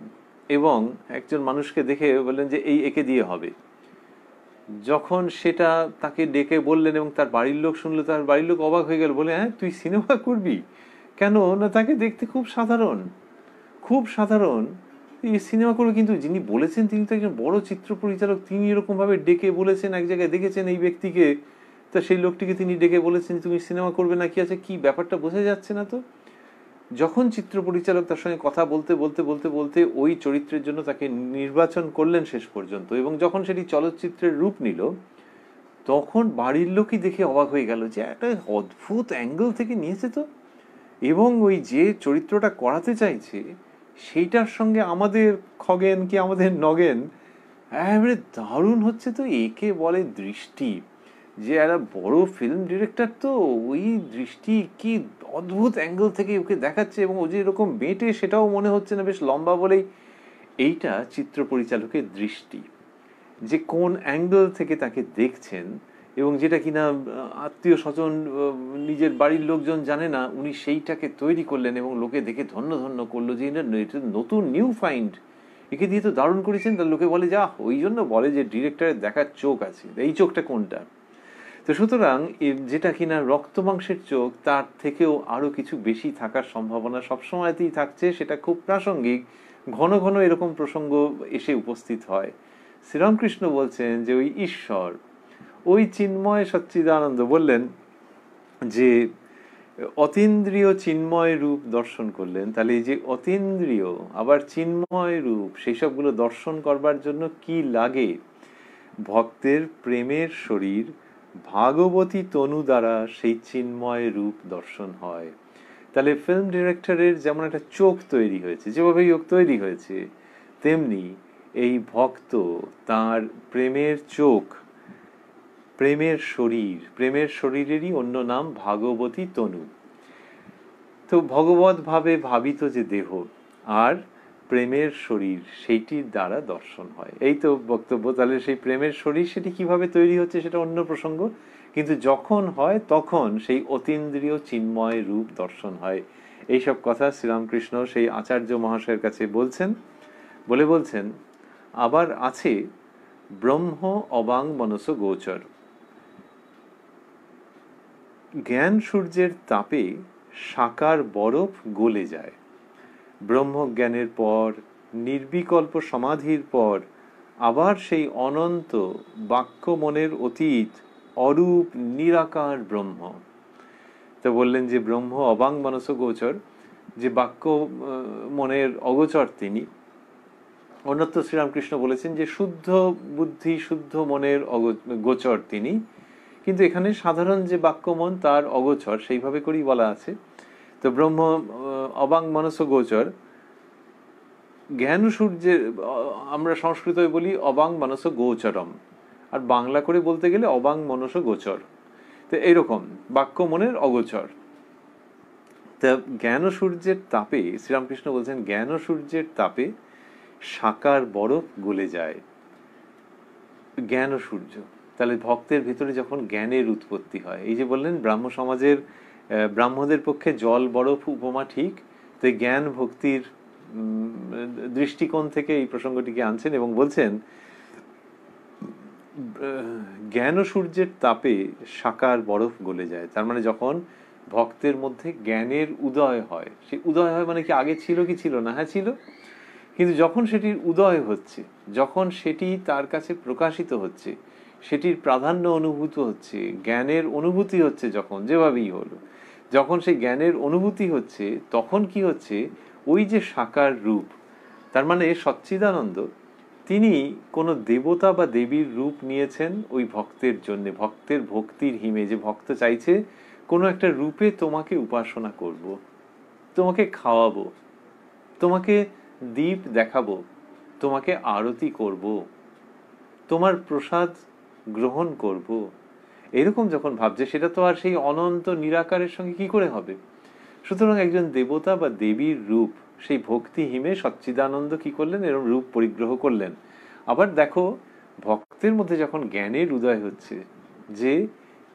এবং একজন মানুষকে দেখে বললেন যে এই একে দিয়ে হবে, যখন সেটা তাকে ডেকে বললেন এবং তার বাড়ির লোক শুনলো, তার বাড়ির লোক অবাক হয়ে গেল, বলে হ্যাঁ তুই সিনেমা করবি? কেন না, তাকে দেখতে খুব সাধারণ, খুব সাধারণ, এই সিনেমা করবে। কিন্তু যিনি বলেছেন তিনি তো একজন বড় চিত্র পরিচালক, তিনি এরকম ভাবে ডেকে বলেছেন, এক জায়গায় দেখেছেন এই ব্যক্তিকে, তা সেই লোকটিকে তিনি ডেকে বলেছেন তুমি সিনেমা করবে না, কি আছে, কি ব্যাপারটা বোঝা যাচ্ছে না তো। যখন চিত্র পরিচালক তার সঙ্গে কথা বলতে বলতে বলতে বলতে ওই চরিত্রের জন্য তাকে নির্বাচন করলেন শেষ পর্যন্ত, এবং যখন সেটি চলচ্চিত্রের রূপ নিল, তখন বাড়ির লোকই দেখে অবাক হয়ে গেল যে একটা অদ্ভুত অ্যাঙ্গেল থেকে নিয়েছে তো, এবং ওই যে চরিত্রটা করাতে চাইছে সেইটার সঙ্গে আমাদের খগেন কি আমাদের নগেন এবারে দারুণ হচ্ছে। তো একে বলে দৃষ্টি, যে একটা বড় ফিল্ম ডিরেক্টর, তো ওই দৃষ্টি কি অদ্ভুত অ্যাঙ্গেল থেকে ওকে দেখাচ্ছে, এবং ও যে এরকম বেঁটে সেটাও মনে হচ্ছে না, বেশ লম্বা বলেই। এইটা চিত্র পরিচালকের দৃষ্টি, যে কোন অ্যাঙ্গেল থেকে তাকে দেখছেন, এবং যেটা কিনা আত্মীয় স্বজন নিজের বাড়ির লোকজন জানে না, উনি সেইটাকে তৈরি করলেন এবং লোকে দেখে ধন্য ধন্য করলো যে এটা নতুন নিউ ফাইন্ড, একে দিয়ে তো দারুণ করেছেন। তার লোকে বলে যা, ওই জন্য বলে যে ডিরেক্টরের দেখার চোখ আছে, এই চোখটা কোনটা। তো সুতরাং যেটা কিনা রক্ত মাংসের চোখ, তার থেকেও আরো কিছু বেশি থাকার সম্ভাবনা সবসময়তেই থাকছে, সেটা খুব প্রাসঙ্গিক, ঘন ঘন এরকম প্রসঙ্গ এসে উপস্থিত হয়। শ্রীরামকৃষ্ণ বলছেন যে ওই ঈশ্বর, ওই চিন্ময় সচ্চিদানন্দ বললেন যে অতীন্দ্রিয় চিন্ময় রূপ দর্শন করলেন। তাহলে এই যে অতীন্দ্রিয় আবার চিন্ময় রূপ, সেই সবগুলো দর্শন করবার জন্য কি লাগে? ভক্তের প্রেমের শরীর ভাগবতী তনু দ্বারা সেই চিন্ময় রূপ দর্শন হয়। তাহলে ফিল্ম ডিরেক্টরের যেমন একটা চোখ তৈরি হয়েছে, যেভাবে চোখ তৈরি হয়েছে, তেমনি এই ভক্ত তার প্রেমের চোখ, প্রেমের শরীর, প্রেমের শরীরেরই অন্য নাম ভাগবতী তনু। তো ভগবত ভাবে ভাবিত যে দেহ আর প্রেমের শরীর, সেইটির দ্বারা দর্শন হয়, এই তো বক্তব্য। তাহলে সেই প্রেমের শরীর সেটি কিভাবে তৈরি হচ্ছে সেটা অন্য প্রসঙ্গ, কিন্তু যখন হয় তখন সেই অতীন্দ্রিয় চিন্ময় রূপ দর্শন হয়। এইসব কথা শ্রীরামকৃষ্ণ সেই আচার্য মহাশয়ের কাছে বলছেন, বলছেন আবার আছে ব্রহ্ম অবাং মনস গোচর। জ্ঞান সূর্যের তাপে সাকার বরফ গলে যায়। ব্রহ্মজ্ঞানের পর, নির্বিকল্প সমাধির পর আবার সেই অনন্ত বাক্য মনের অতীত অরূপ নিরাকার ব্রহ্ম। তো বললেন যে ব্রহ্ম অবাং মনস গোচর, যে বাক্য মনের অগোচর তিনি। অন্যত্র শ্রীরামকৃষ্ণ বলেছেন যে শুদ্ধ বুদ্ধি শুদ্ধ মনের গোচর তিনি, কিন্তু এখানে সাধারণ যে বাক্য মন তার অগোচর, সেইভাবে করেই বলা আছে। তো ব্রহ্ম অবাং মনস গোচর, জ্ঞান সূর্যের, আমরা সংস্কৃতে বলি অবাং মনস গোচরম, আর বাংলা করে বলতে গেলে অবাং মনস গোচর। তো এইরকম বাক্য মনের অগোচর। তা জ্ঞান সূর্যের তাপে, শ্রীরামকৃষ্ণ বলছেন জ্ঞান সূর্যের তাপে সাকার বরফ গলে যায়। জ্ঞান সূর্য, তাহলে ভক্তের ভেতরে যখন জ্ঞানের উৎপত্তি হয়, এই যে বললেন ব্রাহ্ম সমাজের ব্রাহ্মদের পক্ষে জল বরফ উপমা ঠিক, তো জ্ঞান ভক্তির দৃষ্টিকোণ থেকে এই প্রসঙ্গটিকে আনছেন এবং বলছেন জ্ঞান ও সূর্যের তাপে সাকার বরফ গলে যায়। তার মানে যখন ভক্তের মধ্যে জ্ঞানের উদয় হয়, সেই উদয় হয় মানে কি আগে ছিল কি ছিল না? হ্যাঁ ছিল, কিন্তু যখন সেটির উদয় হচ্ছে, যখন সেটি তার কাছে প্রকাশিত হচ্ছে, সেটির প্রাধান্য অনুভূত হচ্ছে, জ্ঞানের অনুভূতি হচ্ছে, যখন যেভাবেই হলো, যখন সেই জ্ঞানের অনুভূতি হচ্ছে, তখন কি হচ্ছে, ওই যে সাকার রূপ, তার মানে সচ্চিদানন্দ তিনি কোনো দেবতা বা দেবীর রূপ নিয়েছেন ওই ভক্তের জন্য, ভক্তের ভক্তির হিমে, যে ভক্ত চাইছে কোনো একটা রূপে তোমাকে উপাসনা করব, তোমাকে খাওয়াবো, তোমাকে দীপ দেখাবো, তোমাকে আরতি করব, তোমার প্রসাদ গ্রহণ করব, এরকম যখন ভাবছে, সেটা তো আর সেই অনন্ত নিরাকারের সঙ্গে কি করে হবে? সুতরাং একজন দেবতা বা দেবীর রূপ, সেই ভক্তি হিমে সচ্চিদানন্দ কি করলেন, এরকম রূপ পরিগ্রহ করলেন। আবার দেখো, ভক্তের মধ্যে যখন জ্ঞানের উদয় হচ্ছে যে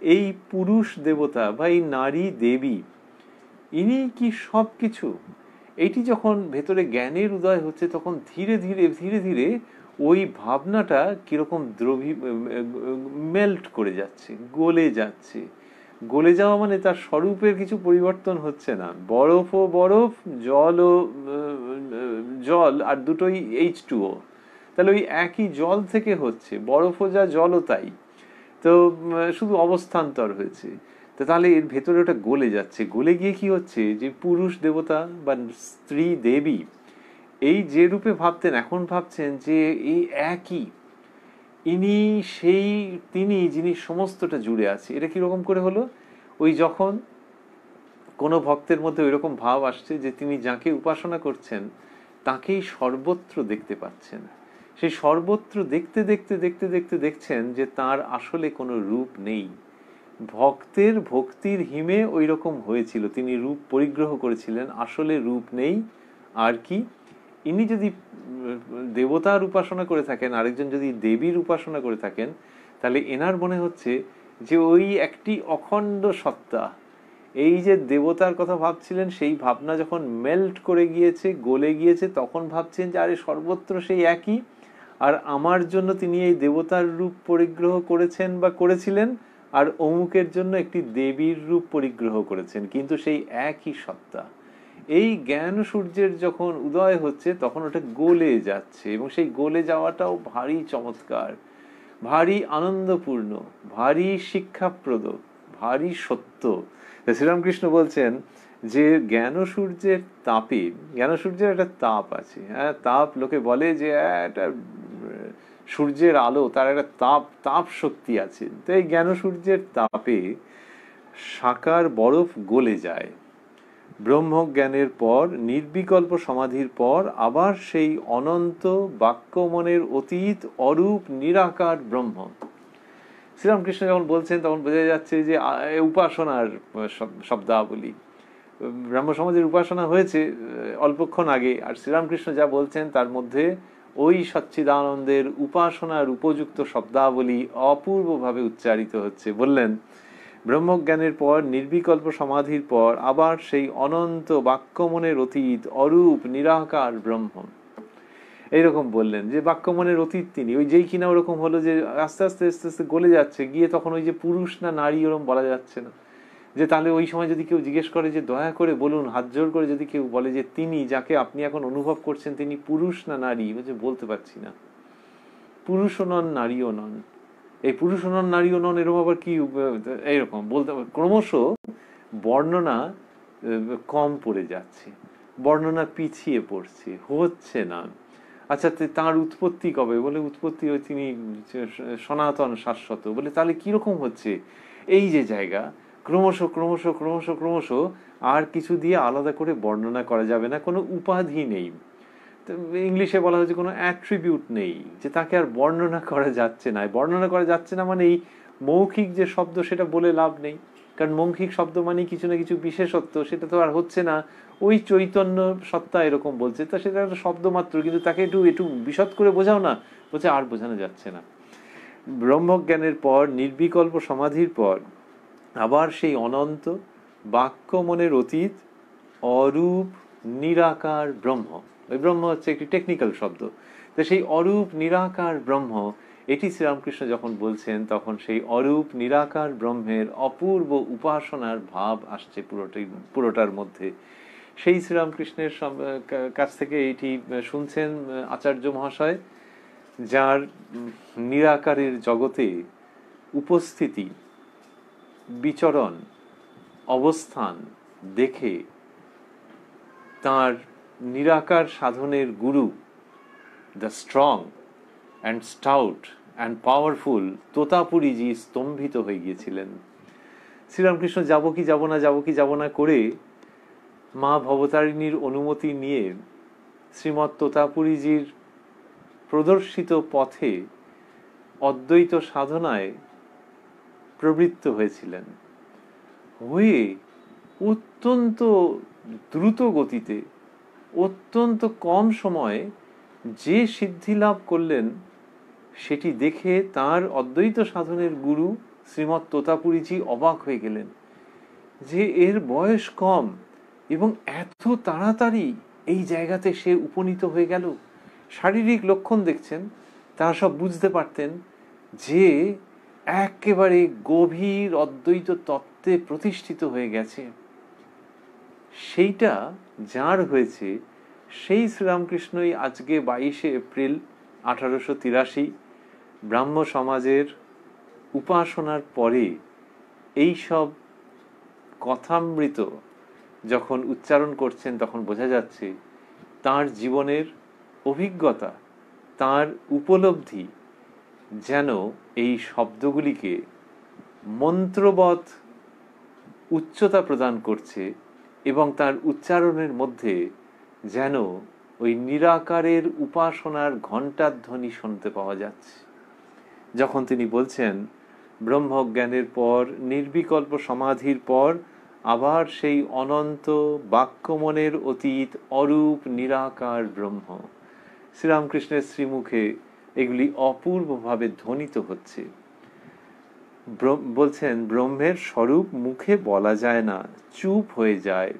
এই পুরুষ দেবতা বা এই নারী দেবী ইনি কি সব কিছু, এইটি যখন ভেতরে জ্ঞানের উদয় হচ্ছে, তখন ধীরে ধীরে ধীরে ধীরে ওই ভাবনাটা কিরকম মেল্ট করে যাচ্ছে, গলে যাচ্ছে। গলে যাওয়া মানে তার স্বরূপের কিছু পরিবর্তন হচ্ছে না, বরফও বরফ, জলও জল, আর দুটোই H2O, তাহলে ওই একই জল থেকে হচ্ছে, বরফও যা জলও তাই, তো শুধু অবস্থান্তর হয়েছে। তো তাহলে এর ভেতরে ওটা গলে যাচ্ছে, গলে গিয়ে কি হচ্ছে, যে পুরুষ দেবতা বা স্ত্রী দেবী এই যে রূপে ভাবতেন, এখন ভাবছেন যে এই একই, ইনি সেই তিনি যিনি সমস্তটা জুড়ে আছে। এটা কিরকম করে হলো? ওই যখন কোনো ভক্তের মধ্যে ওই রকম ভাব আসছে যে তিনি যাকে উপাসনা করছেন তাকেই সর্বত্র দেখতে পাচ্ছেন, সেই সর্বত্র দেখতে দেখতে দেখতে দেখতে দেখছেন যে তার আসলে কোনো রূপ নেই। ভক্তের ভক্তির হিমে ওই রকম হয়েছিল, তিনি রূপ পরিগ্রহ করেছিলেন, আসলে রূপ নেই। আর কি, ইনি যদি দেবতার উপাসনা করে থাকেন, আরেকজন যদি দেবীর উপাসনা করে থাকেন, তাহলে এনার মনে হচ্ছে যে ওই একটি অখণ্ড সত্তা, এই যে দেবতার কথা ভাবছিলেন, সেই ভাবনা যখন মেল্ট করে গিয়েছে, গলে গিয়েছে, তখন ভাবছেন যে আরে সর্বত্র সেই একই, আর আমার জন্য তিনি এই দেবতার রূপ পরিগ্রহ করেছেন বা করেছিলেন, আর অমুকের জন্য একটি দেবীর রূপ পরিগ্রহ করেছেন, কিন্তু সেই একই সত্তা। এই জ্ঞান সূর্যের যখন উদয় হচ্ছে, তখন ওটা গলে যাচ্ছে, এবং সেই গলে যাওয়াটাও ভারী চমৎকার, ভারী আনন্দপূর্ণ, ভারী শিক্ষাপ্রদ, ভারী সত্য। শ্রীরামকৃষ্ণ বলছেন যে জ্ঞান সূর্যের তাপে, জ্ঞান সূর্যের একটা তাপ আছে, হ্যাঁ, তাপ, লোকে বলে যে একটা সূর্যের আলো, তার একটা তাপ শক্তি আছে। তো এই জ্ঞান সূর্যের তাপে সাকার বরফ গলে যায়। ব্রহ্মজ্ঞানের পর, নির্বিকল্প সমাধির পর, আবার সেই অনন্ত বাক্যমনের অতীত অরূপ নিরাকার ব্রহ্ম। শ্রীরামকৃষ্ণ যখন বলছেন, তখন বোঝা যাচ্ছে যে উপাসনার শব্দাবলী, ব্রহ্ম সমাজের উপাসনা হয়েছে অল্পক্ষণ আগে, আর শ্রীরামকৃষ্ণ যা বলছেন তার মধ্যে ওই সচ্চিদানন্দের উপাসনার উপযুক্ত শব্দাবলী অপূর্বভাবে উচ্চারিত হচ্ছে। বললেন, ব্রহ্মজ্ঞানের পর, নির্বিকল্প সমাধির পর, আবার সেই অনন্ত বাক্যমনের অতীত অরূপ নিরাকার ব্রহ্ম। এইরকম বললেন যে বাক্যমনের অতীত তিনি, ওই যেই কিনা ওরকম হলো যে আস্তে আস্তে আস্তে আস্তে গলে যাচ্ছে, গিয়ে তখন ওই যে পুরুষ না নারী ওরকম বলা যাচ্ছে না। যে তাহলে ওই সময় যদি কেউ জিজ্ঞেস করে যে দয়া করে বলুন, হাত জোর করে যদি কেউ বলে যে তিনি যাকে আপনি এখন অনুভব করছেন তিনি পুরুষ না নারী, বলছে বলতে পারছি না, পুরুষও নন নারীও নন। এই পুরুষও নন নারীও নন এরকম আবার কি, এইরকম বলতে, ক্রমশ বর্ণনা কম পড়ে যাচ্ছে, বর্ণনা পিছিয়ে পড়ছে, হচ্ছে না। আচ্ছা, তার উৎপত্তি কবে? বলে উৎপত্তি ওই তিনি সনাতন শাশ্বত। বলে তাহলে কিরকম হচ্ছে? এই যে জায়গা, ক্রমশ ক্রমশ ক্রমশ ক্রমশ আর কিছু দিয়ে আলাদা করে বর্ণনা করা যাবে না, কোনো উপাধি নেই, ইংলিশে বলা হয়েছে কোনো অ্যাট্রিবিউট নেই, যে তাকে আর বর্ণনা করা যাচ্ছে না। বর্ণনা করা যাচ্ছে না মানে এই মৌখিক যে শব্দ সেটা বলে লাভ নেই, কারণ মৌখিক শব্দ মানে কিছু না কিছু বিশেষত্ব, সেটা তো আর হচ্ছে না। ওই চৈতন্য সত্তা এরকম বলছে, তা সেটা একটা শব্দ মাত্র, কিন্তু তাকে একটু একটু বিশদ করে বোঝাও না, বলছে আর বোঝানো যাচ্ছে না। ব্রহ্মজ্ঞানের পর, নির্বিকল্প সমাধির পর, আবার সেই অনন্ত বাক্য মনের অতীত অরূপ নিরাকার ব্রহ্ম। ওই ব্রহ্ম হচ্ছে একটি টেকনিক্যাল শব্দ। তো সেই অরূপ নিরাকার ব্রহ্ম, এটি শ্রীরামকৃষ্ণ যখন বলছেন তখন সেই অরূপ নিরাকার ব্রহ্মের অপূর্ব উপাসনার ভাব আসছে পুরোটার মধ্যে। সেই শ্রীরামকৃষ্ণের কাছ থেকে এটি শুনছেন আচার্য মহাশয়, যার নিরাকারের জগতে উপস্থিতি, বিচরণ, অবস্থান দেখে তার নিরাকার সাধনের গুরু, the strong and stout and powerful Totapuriji স্তম্ভিত হয়ে গিয়েছিলেন। শ্রীরামকৃষ্ণ যাব কি যাব না করে মা ভবতারিণীর অনুমতি নিয়ে শ্রীমৎ তোতাপুরীজির প্রদর্শিত পথে অদ্বৈত সাধনায় প্রবৃত্ত হয়েছিলেন। হয়ে অত্যন্ত দ্রুত গতিতে, অত্যন্ত কম সময়ে যে সিদ্ধি লাভ করলেন, সেটি দেখে তার অদ্বৈত সাধনের গুরু শ্রীমৎ তোতাপুরীজি অবাক হয়ে গেলেন যে এর বয়স কম এবং এত তাড়াতাড়ি এই জায়গাতে সে উপনীত হয়ে গেল। শারীরিক লক্ষণ দেখছেন, তারা সব বুঝতে পারতেন যে একেবারে গভীর অদ্বৈত তত্ত্বে প্রতিষ্ঠিত হয়ে গেছে। সেইটা যার হয়েছে সেই শ্রীরামকৃষ্ণই আজকে 22শে এপ্রিল 1883 ব্রাহ্ম সমাজের উপাসনার পরে এই সব কথামৃত যখন উচ্চারণ করছেন, তখন বোঝা যাচ্ছে তার জীবনের অভিজ্ঞতা, তার উপলব্ধি যেন এই শব্দগুলিকে মন্ত্রবৎ উচ্চতা প্রদান করছে এবং তার উচ্চারণের মধ্যে যেন ওই নিরাকারের উপাসনার ঘণ্টাধ্বনি শুনতে পাওয়া যাচ্ছে। যখন তিনি বলছেন ব্রহ্মজ্ঞানের পর, নির্বিকল্প সমাধির পর আবার সেই অনন্ত বাক্যমনের অতীত অরূপ নিরাকার ব্রহ্ম, শ্রীরামকৃষ্ণের শ্রীমুখে এগুলি অপূর্বভাবে ধ্বনিত হচ্ছে। বলছেন ব্রহ্মের স্বরূপ মুখে বলা যায় না, চুপ হয়ে যায়।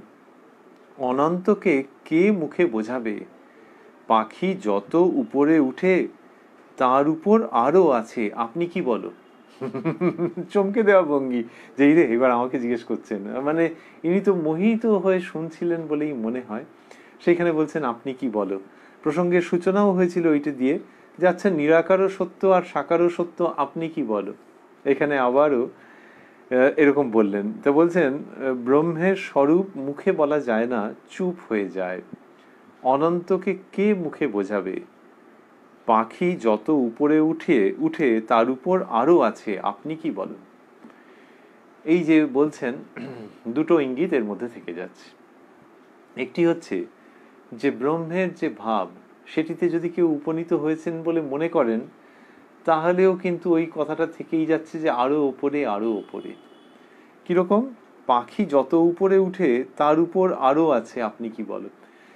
অনন্তকে কে মুখে বোঝাবে? পাখি যত উপরে উঠে তার উপর আরো আছে, আপনি কি বলো? চমকে দেওয়া ভঙ্গি যে রে এবার আমাকে জিজ্ঞেস করছেন, মানে ইনি তো মোহিত হয়ে শুনছিলেন বলেই মনে হয়। সেইখানে বলছেন আপনি কি বলো। প্রসঙ্গের সূচনাও হয়েছিল ওইটা দিয়ে যে আচ্ছা নিরাকারও সত্য আর সাকারও সত্য, আপনি কি বলো। এখানে আবারও এরকম বললেন। তো বলছেন ব্রহ্মের স্বরূপ মুখে বলা যায় না, চুপ হয়ে যায়। অনন্তকে কে মুখে বোঝাবে? পাখি যত উপরে উঠে তার উপর আরো আছে, আপনি কি বলেন। এই যে বলছেন, দুটো ইঙ্গিত এর মধ্যে থেকে যাচ্ছে। একটি হচ্ছে যে ব্রহ্মের যে ভাব, সেটিতে যদি কেউ উপনীত হয়েছেন বলে মনে করেন, তাহলেও কিন্তু ওই কথাটা থেকেই যাচ্ছে যে আরো ওপরে আরো ওপরে। কিরকম? পাখি যত উপরে উঠে তার উপর আরো আছে, আপনি কি বলেন।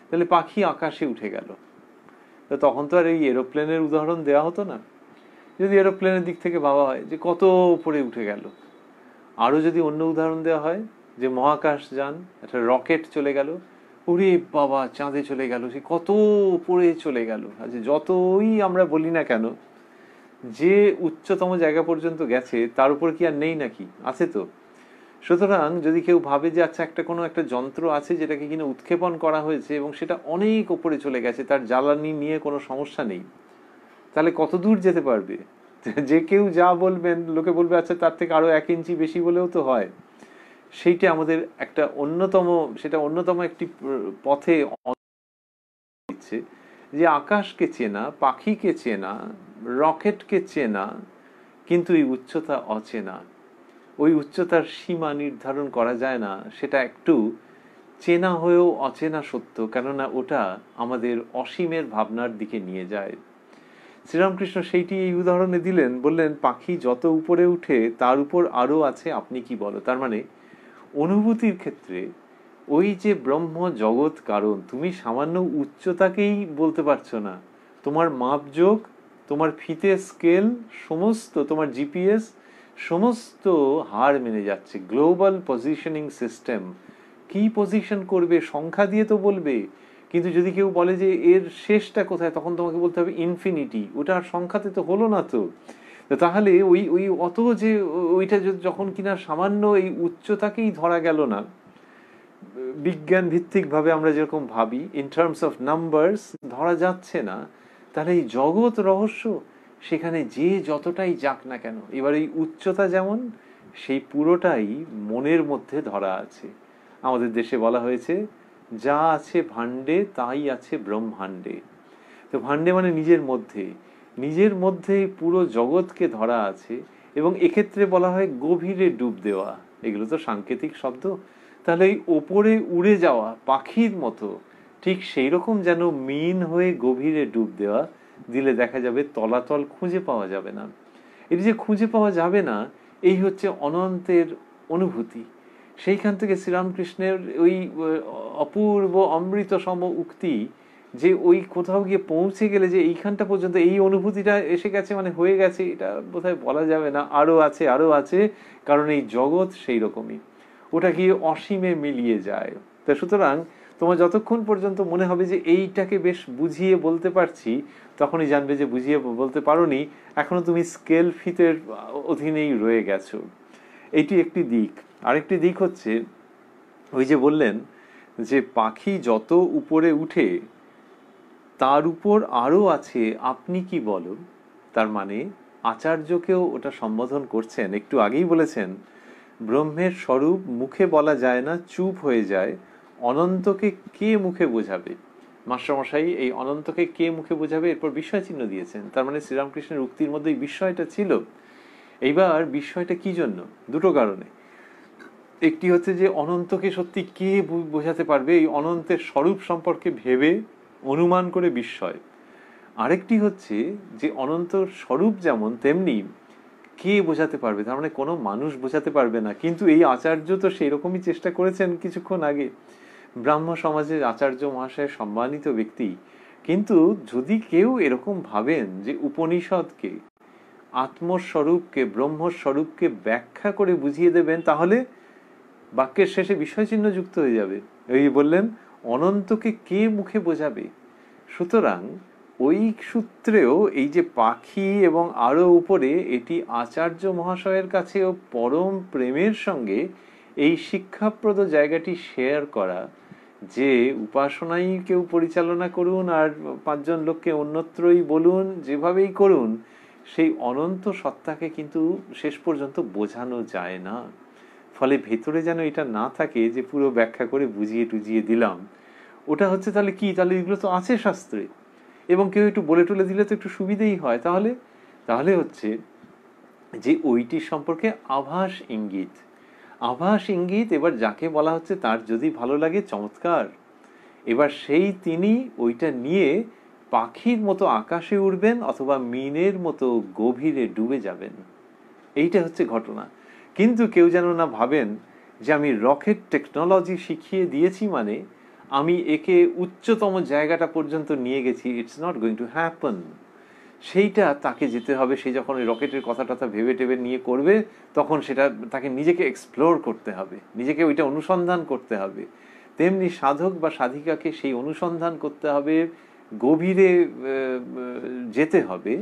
তাহলে পাখি আকাশে উঠে গেল, তখন তো আর এই এরোপ্লেনের উদাহরণ দেওয়া হতো না। যদি এরোপ্লেনের দিক থেকে ভাবা হয় যে কত উপরে উঠে গেল, আরো যদি অন্য উদাহরণ দেওয়া হয় যে মহাকাশ যান, একটা রকেট চলে গেল, ওরে বাবা চাঁদে চলে গেল, সে কত উপরে চলে গেল। আচ্ছা যতই আমরা বলি না কেন, যে উচ্চতম জায়গা পর্যন্ত গেছে তার উপর কি আর নেই নাকি? আছে তো। সুতরাং যদি কেউ ভাবে যে আচ্ছা কোনো একটা যন্ত্র আছে যেটাকে কিনা উৎক্ষেপণ করা হয়েছে এবং সেটা অনেক উপরে চলে গেছে, তার জ্বালানি নিয়ে কোনো সমস্যা নেই, তাহলে কত দূর যেতে পারবে? যে কেউ যা বলবেন লোকে বলবে আচ্ছা তার থেকে আরো 1 ইঞ্চি বেশি বলেও তো হয়। সেইটা আমাদের একটা অন্যতম একটি পথে দিচ্ছে যে আকাশকে চেনা, পাখিকে চেনা, রকেটকে চেনা, কিন্তু এই উচ্চতা অচেনা। ওই উচ্চতার সীমা নির্ধারণ করা যায় না, সেটা একটু চেনা হয়েও অচেনা সত্য, কেননা ওটা আমাদের অসীমের ভাবনার দিকে নিয়ে যায়। শ্রীরামকৃষ্ণ সেইটি এই উদাহরণে দিলেন, বললেন পাখি যত উপরে উঠে তার উপর আরো আছে, আপনি কি বলো। তার মানে অনুভূতির ক্ষেত্রে ওই যে ব্রহ্ম জগৎ কারণ, তুমি সামান্য উচ্চতাকেই বলতে পারছো না, তোমার মাপযোগ, তোমার ফিতে স্কেল, সমস্ত তোমার জিপিএস, সমস্ত হার মেনে যাচ্ছে। গ্লোবাল পজিশনিং সিস্টেম কি পজিশন করবে, সংখ্যা দিয়ে তো বলবে, কিন্তু যদি কেউ বলে যে এর শেষটা কোথায়, তখন তোমাকে বলতে হবে ইনফিনিটি। ওটা আর সংখ্যাতে তো হলো না। তো তাহলে ওই ওই অত যে ওইটা যখন কিনা সামান্য এই উচ্চতাকেই ধরা গেল না, বিজ্ঞান ভিত্তিক ভাবে আমরা যেরকম ভাবি ইন টার্মস অফ নাম্বারস ধরা যাচ্ছে না, তাহলে এই জগৎ রহস্য সেখানে যে যতটাই যাক না কেন, এবার এই উচ্চতা যেমন সেই পুরোটাই মনের মধ্যে ধরা আছে। আমাদের দেশে বলা হয়েছে যা আছে ভাণ্ডে তাই আছে ব্রহ্মাণ্ডে। তো ভাণ্ডে মানে নিজের মধ্যে, নিজের মধ্যে পুরো জগৎকে ধরা আছে। এবং এক্ষেত্রে বলা হয় গভীরে ডুব দেওয়া, এগুলো তো সাংকেতিক শব্দ। তাহলে এই ওপরে উড়ে যাওয়া পাখির মতো ঠিক সেই রকম যেন মিন হয়ে গভীরে ডুব দেওয়া, দিলে দেখা যাবে তলাতল খুঁজে পাওয়া যাবে না। এটি যে খুঁজে পাওয়া যাবে না, এই হচ্ছে অনন্তের অনুভূতি। সেইখান থেকে শ্রীরামকৃষ্ণের ওই অপূর্ব অমৃত সম উক্তি, যে ওই কোথাও গিয়ে পৌঁছে গেলে যে এইখানটা পর্যন্ত এই অনুভূতিটা এসে গেছে, মানে হয়ে গেছে, এটা বোধহয় বলা যাবে না, আরো আছে আরো আছে, কারণ এই জগৎ সেই রকমই, ওটা গিয়ে অসীমে মিলিয়ে যায়। তা সুতরাং তোমার যতক্ষণ পর্যন্ত মনে হবে যে এইটাকে বেশ বুঝিয়ে বলতে পারছি, তখনই জানবে যে বুঝিয়ে বলতে পারোনি, এখনো তুমি স্কেল ফিতের অধীনেই রয়ে গেছো। এইটি একটি দিক। আরেকটি দিক হচ্ছে ওই যে বললেন যে পাখি যত উপরে উঠে তার উপর আরো আছে আপনি কি বলো, তার মানে আচার্যকেও ওটা সম্বোধন করছেন। একটু আগেই বলেছেন ব্রহ্মের স্বরূপ মুখে বলা যায় না, চুপ হয়ে যায়, অনন্তকে কে মুখে বোঝাবে। মাস্টারমশাই এই অনন্তকে কে মুখে বোঝাবে এরপর বিস্ময় চিহ্ন দিয়েছেন, তার মানে শ্রীরামকৃষ্ণের উক্তির মধ্যে এই বিস্ময়টা ছিল। এইবার বিস্ময়টা কি জন্য? দুটো কারণে। একটি হচ্ছে যে অনন্তকে সত্যি কে বোঝাতে পারবে, এই অনন্তের স্বরূপ সম্পর্কে ভেবে অনুমান করে বিস্ময়। আরেকটি হচ্ছে যে অনন্ত স্বরূপ যেমন তেমনি কে বোঝাতে পারবে, তার মানে কোনো মানুষ বোঝাতে পারবে না। কিন্তু এই আচার্য তো সেই রকমই চেষ্টা করেছেন কিছুক্ষণ আগে, ব্রাহ্ম সমাজের আচার্য মহাশয় সম্মানিত ব্যক্তি। কিন্তু যদি কেউ এরকম ভাবেন যে উপনিষদকে, আত্মস্বরূপকে, ব্রহ্মস্বরূপকে ব্যাখ্যা করে বুঝিয়ে দেবেন, তাহলে বাক্যের শেষে বিষয়চিহ্ন যুক্ত হয়ে যাবে। এই বললেন অনন্তকে কে মুখে বোঝাবে। সুতরাং ওই সূত্রেও এই যে পাখি এবং আরো উপরে, এটি আচার্য মহাশয়ের কাছেও পরম প্রেমের সঙ্গে এই শিক্ষাপ্রদ জায়গাটি শেয়ার করা, যে উপাসনাই কেউ পরিচালনা করুন আর পাঁচজন লোককে অন্যত্রই বলুন, যেভাবেই করুন, সেই অনন্ত সত্তাকে কিন্তু শেষ পর্যন্ত বোঝানো যায় না। ফলে ভেতরে যেন এটা না থাকে যে পুরো ব্যাখ্যা করে বুঝিয়ে টুজিয়ে দিলাম। ওটা হচ্ছে তাহলে কি, তাহলে এগুলো তো আছে শাস্ত্রে, এবং কেউ একটু বলে টলে দিলে তো একটু সুবিধেই হয়। তাহলে হচ্ছে যে ওইটি সম্পর্কে আভাস ইঙ্গিত, আভাস ইঙ্গিত। এবার যাকে বলা হচ্ছে তার যদি ভালো লাগে চমৎকার, এবার সেই তিনি ওইটা নিয়ে পাখির মতো আকাশে উড়বেন অথবা মিনের মতো গভীরে ডুবে যাবেন। এইটা হচ্ছে ঘটনা। কিন্তু কেউ যেন না ভাবেন যে আমি রকেট টেকনোলজি শিখিয়ে দিয়েছি মানে আমি একে উচ্চতম জায়গাটা পর্যন্ত নিয়ে গেছি। It's not going to happen. সেইটা তাকে যেতে হবে। সে যখন ওই রকেটের কথাটা ভেবে টেবে নিয়ে করবে, তখন সেটা তাকে নিজেকে এক্সপ্লোর করতে হবে, নিজেকে ওইটা অনুসন্ধান করতে হবে। তেমনি সাধক বা সাধিকাকে সেই অনুসন্ধান করতে হবে, গভীরে যেতে হবে।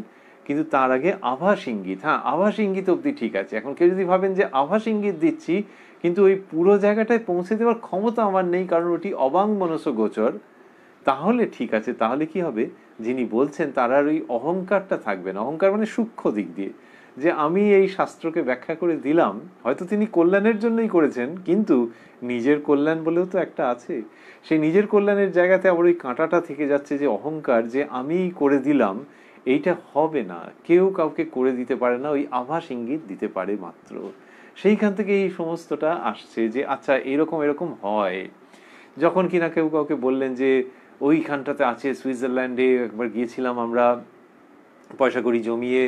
কিন্তু তার আগে আভাস ইঙ্গিত, হ্যাঁ আভাস ইঙ্গিত অবধি ঠিক আছে। এখন কেউ যদি ভাবেন যে আভাস ইঙ্গিত দিচ্ছি কিন্তু ওই পুরো জায়গাটায় পৌঁছে দেওয়ার ক্ষমতা আমার নেই কারণ ওটি অবাং মনস গোচর, তাহলে ঠিক আছে। তাহলে কি হবে, যিনি বলছেন তার আর ওই অহংকারটা থাকবে না। অহংকার মানে সূক্ষ্ম দিক দিয়ে, যে আমি এই শাস্ত্রকে ব্যাখ্যা করে দিলাম, হয়তো তিনি কল্যাণের জন্যই করেছেন, কিন্তু নিজের কল্যাণ বলেও তো একটা আছে। সেই নিজের কল্যাণের জায়গাতে আবার ওই কাঁটাটা থেকে যাচ্ছে যে অহংকার, যে আমি করে দিলাম। এইটা হবে না, কেউ কাউকে করে দিতে পারে না, ওই আভাস ইঙ্গিত দিতে পারে মাত্র। সেইখান থেকে এই সমস্তটা আসছে যে আচ্ছা এরকম এরকম হয়। যখন কিনা কেউ কাউকে বললেন যে ওইখানটাতে আছে সুইজারল্যান্ডে, একবার গিয়েছিলাম আমরা পয়সা করি জমিয়ে,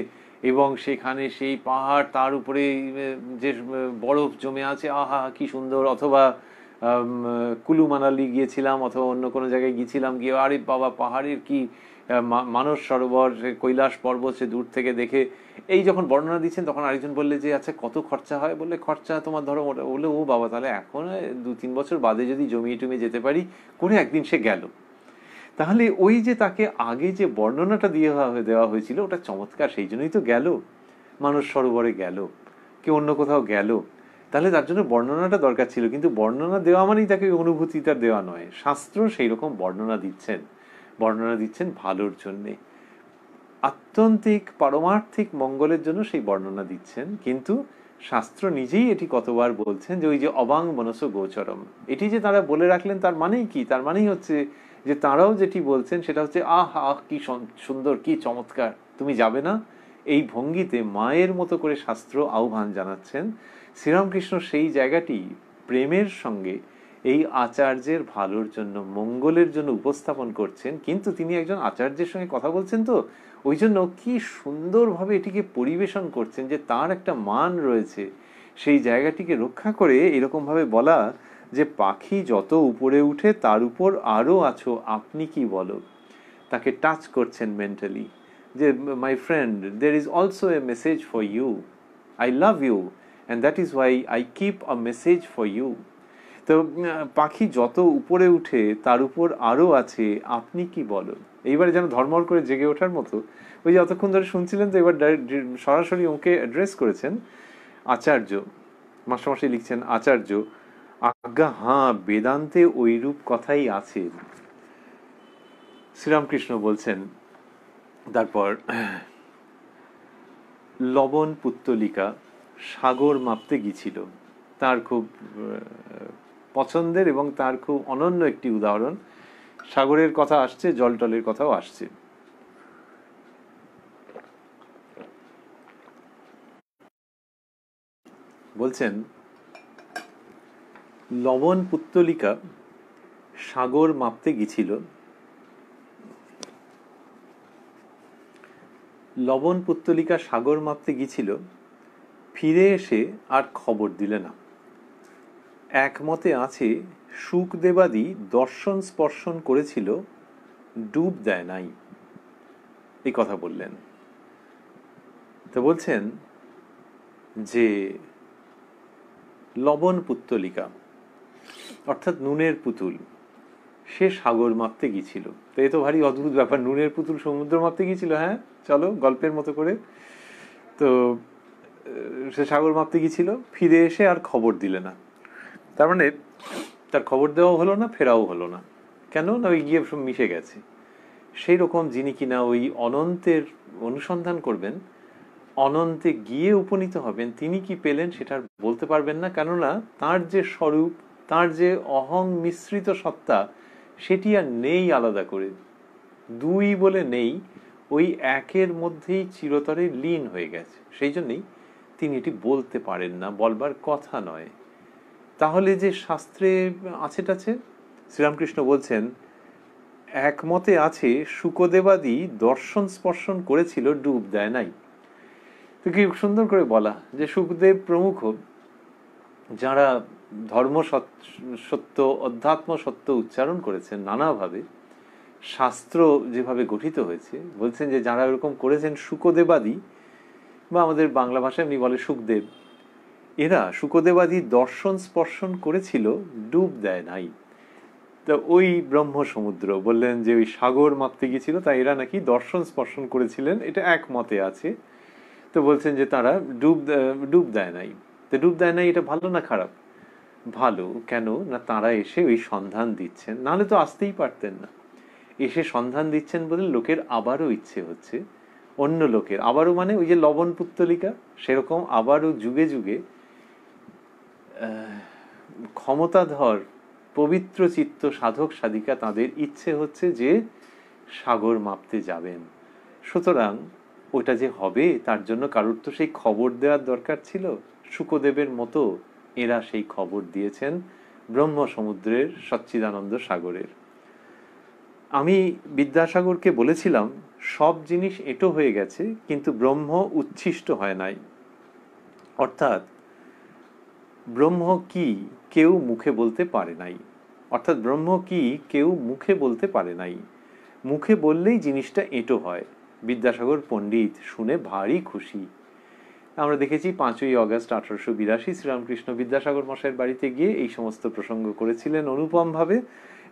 এবং সেখানে সেই পাহাড়, তার উপরে যে বরফ জমে আছে, আহা কি সুন্দর। অথবা কুলু মানালি গিয়েছিলাম অথবা অন্য কোনো জায়গায় গিয়েছিলাম, গিয়ে আরে বাবা পাহাড়ের কি মানস সরোবর, সে কৈলাস পর্বত সে দূর থেকে দেখে, এই যখন বর্ণনা দিচ্ছেন তখন আরেকজন বললে যে আচ্ছা কত খরচা হয়, বললে খরচা তোমার ধরো বললে ও বাবা তাহলে এখন 2-3 বছর বাদে যদি জমিয়ে টমিয়ে যেতে পারি, করে একদিন সে গেল। তাহলে ওই যে তাকে আগে যে বর্ণনাটা দেওয়া হয়েছিল ওটা চমৎকার, সেই জন্যই তো গেল, মানস সরোবরে গেল, কেউ অন্য কোথাও গেল, তাহলে তার জন্য বর্ণনাটা দরকার ছিল। কিন্তু বর্ণনা দেওয়া মানেই তাকে অনুভূতিটা দেওয়া নয়, শাস্ত্র সেই রকম বর্ণনা দিচ্ছেন ভালোর জন্যে, আত্যন্তিক পারমার্থিক মঙ্গলের জন্য সেই বর্ণনা দিচ্ছেন। কিন্তু শাস্ত্র নিজেই এটি কতবার বলছেন যে ওই যে অবাং মনস গোচরম, এটি যে তারা বলে রাখলেন তার মানেই কি, তার মানেই হচ্ছে যে তারাও যেটি বলছেন সেটা হচ্ছে আহ আহ কি সুন্দর, কি চমৎকার, তুমি যাবে না, এই ভঙ্গিতে মায়ের মতো করে শাস্ত্র আহ্বান জানাচ্ছেন। শ্রীরামকৃষ্ণ সেই জায়গাটি প্রেমের সঙ্গে এই আচার্যের ভালোর জন্য, মঙ্গলের জন্য উপস্থাপন করছেন। কিন্তু তিনি একজন আচার্যের সঙ্গে কথা বলছেন, তো ওই জন্য কি সুন্দরভাবে এটিকে পরিবেশন করছেন যে তার একটা মান রয়েছে, সেই জায়গাটিকে রক্ষা করে এরকমভাবে বলা যে পাখি যত উপরে উঠে তার উপর আরও আছো, আপনি কি বলো, তাকে টাচ করছেন মেন্টালি, যে মাই ফ্রেন্ড দের is also a message for you, I love you and that is why I keep a message for you. তো পাখি যত উপরে উঠে তার উপর আরও আছে, আপনি কি বলো, এইবারে যেন ধর্মর করে জেগে ওঠার মতো। ওই যে অতক্ষণ ধরে শুনছিলেন তো, এবার সরাসরি ওকে অ্যাড্রেস করেছেন আচার্য, মাস্টারমশাই লিখছেন আচার্য, আজ্ঞা হাঁ বেদান্তে ওইরূপ কথাই আছে। শ্রীরামকৃষ্ণ বলছেন তারপর, লবণ পুত্তলিকা সাগর মাপতে গিয়েছিল, তার খুব পছন্দের এবং তার খুব অনন্য একটি উদাহরণ। সাগরের কথা আসছে, জল টলের কথাও আসছে। বলছেন লবণ পুত্তলিকা সাগর মাপতে গিয়েছিল, লবণ পুত্তলিকা সাগর মাপতে গিয়েছিল, ফিরে এসে আর খবর দিলে না। একমতে আছে সুখদেবাদি দর্শন স্পর্শন করেছিল, ডুব দেয় নাই, এই কথা বললেন। তো বলছেন যে লবণ পুত্তলিকা অর্থাৎ নুনের পুতুল, সে সাগর মাপতে গিয়েছিল। তো এ তো ভারী অদ্ভুত ব্যাপার, নুনের পুতুল সমুদ্র মাপতে গিয়েছিল, হ্যাঁ চলো গল্পের মতো করে। তো সে সাগর মাপতে গিয়েছিল, ফিরে এসে আর খবর দিলে না, তার মানে তার খবর দেওয়াও হলো না, ফেরাও হলো না। কেন না, ওই গিয়ে সব মিশে গেছে। সেই রকম যিনি কিনা ওই অনন্তের অনুসন্ধান করবেন, অনন্তে গিয়ে উপনীত হবেন, তিনি কি পেলেন সেটা বলতে পারবেন না, কেননা তার যে স্বরূপ, তার যে অহং মিশ্রিত সত্তা, সেটি আর নেই আলাদা করে, দুই বলে নেই, ওই একের মধ্যেই চিরতরে লীন হয়ে গেছে। সেই জন্যই তিনি এটি বলতে পারেন না, বলবার কথা নয়। তাহলে যে শাস্ত্রে আছে টাছে, শ্রীরামকৃষ্ণ বলছেন একমতে আছে শুকদেবাদি দর্শন স্পর্শন করেছিল, ডুব দেয় নাই। তো কি সুন্দর করে বলা যে সুখদেব প্রমুখ যারা ধর্ম সত্য, অধ্যাত্ম সত্য উচ্চারণ করেছেন নানাভাবে, শাস্ত্র যেভাবে গঠিত হয়েছে, বলছেন যে যারা এরকম করেছেন শুকদেবাদি, বা আমাদের বাংলা ভাষায় এমনি বলে সুখদেব, এরা শুকদেবাদি দর্শন স্পর্শন করেছিল, ডুব দেয় নাই। তো ওই ব্রহ্ম সমুদ্র বললেন যে ওই সাগর মাপতে গিয়েছিল, তাই এরা নাকি দর্শন স্পর্শন করেছিলেন, এটা একমতে আছে। তো বলছেন যে তারা ডুব দেয় নাই। তো ডুব দেয় নাই এটা ভালো না খারাপ? ভালো। কেন না, তারা এসে ওই সন্ধান দিচ্ছেন, নাহলে তো আসতেই পারতেন না। এসে সন্ধান দিচ্ছেন বলে লোকের আবারও ইচ্ছে হচ্ছে, অন্য লোকের আবারও, মানে ওই যে লবণ পুত্তলিকা, সেরকম আবারও যুগে যুগে ক্ষমতাধর পবিত্র চিত্ত সাধক সাধিকা তাদের ইচ্ছে হচ্ছে যে সাগর মাপতে যাবেন। সুতরাং ওটা যে হবে তার জন্য কারুর তো সেই খবর দেওয়ার দরকার ছিল। শুকদেবের মতো এরা সেই খবর দিয়েছেন ব্রহ্ম সমুদ্রের, সচ্চিদানন্দ সাগরের। আমি বিদ্যাসাগরকে বলেছিলাম সব জিনিস এঁটো হয়ে গেছে, কিন্তু ব্রহ্ম উচ্ছিষ্ট হয় নাই। অর্থাৎ ব্রহ্ম কি কেউ মুখে বলতে পারে নাই। অর্থাৎ ব্রহ্ম কি কেউ মুখে বলতে পারে নাই, মুখে বললেই জিনিসটা এঁটো হয়। বিদ্যাসাগর পণ্ডিত শুনে ভারী খুশি। আমরা দেখেছি 5ই অগস্ট 1882 শ্রীরামকৃষ্ণ বিদ্যাসাগর মশাইয়ের বাড়িতে গিয়ে এই সমস্ত প্রসঙ্গ করেছিলেন অনুপমভাবে,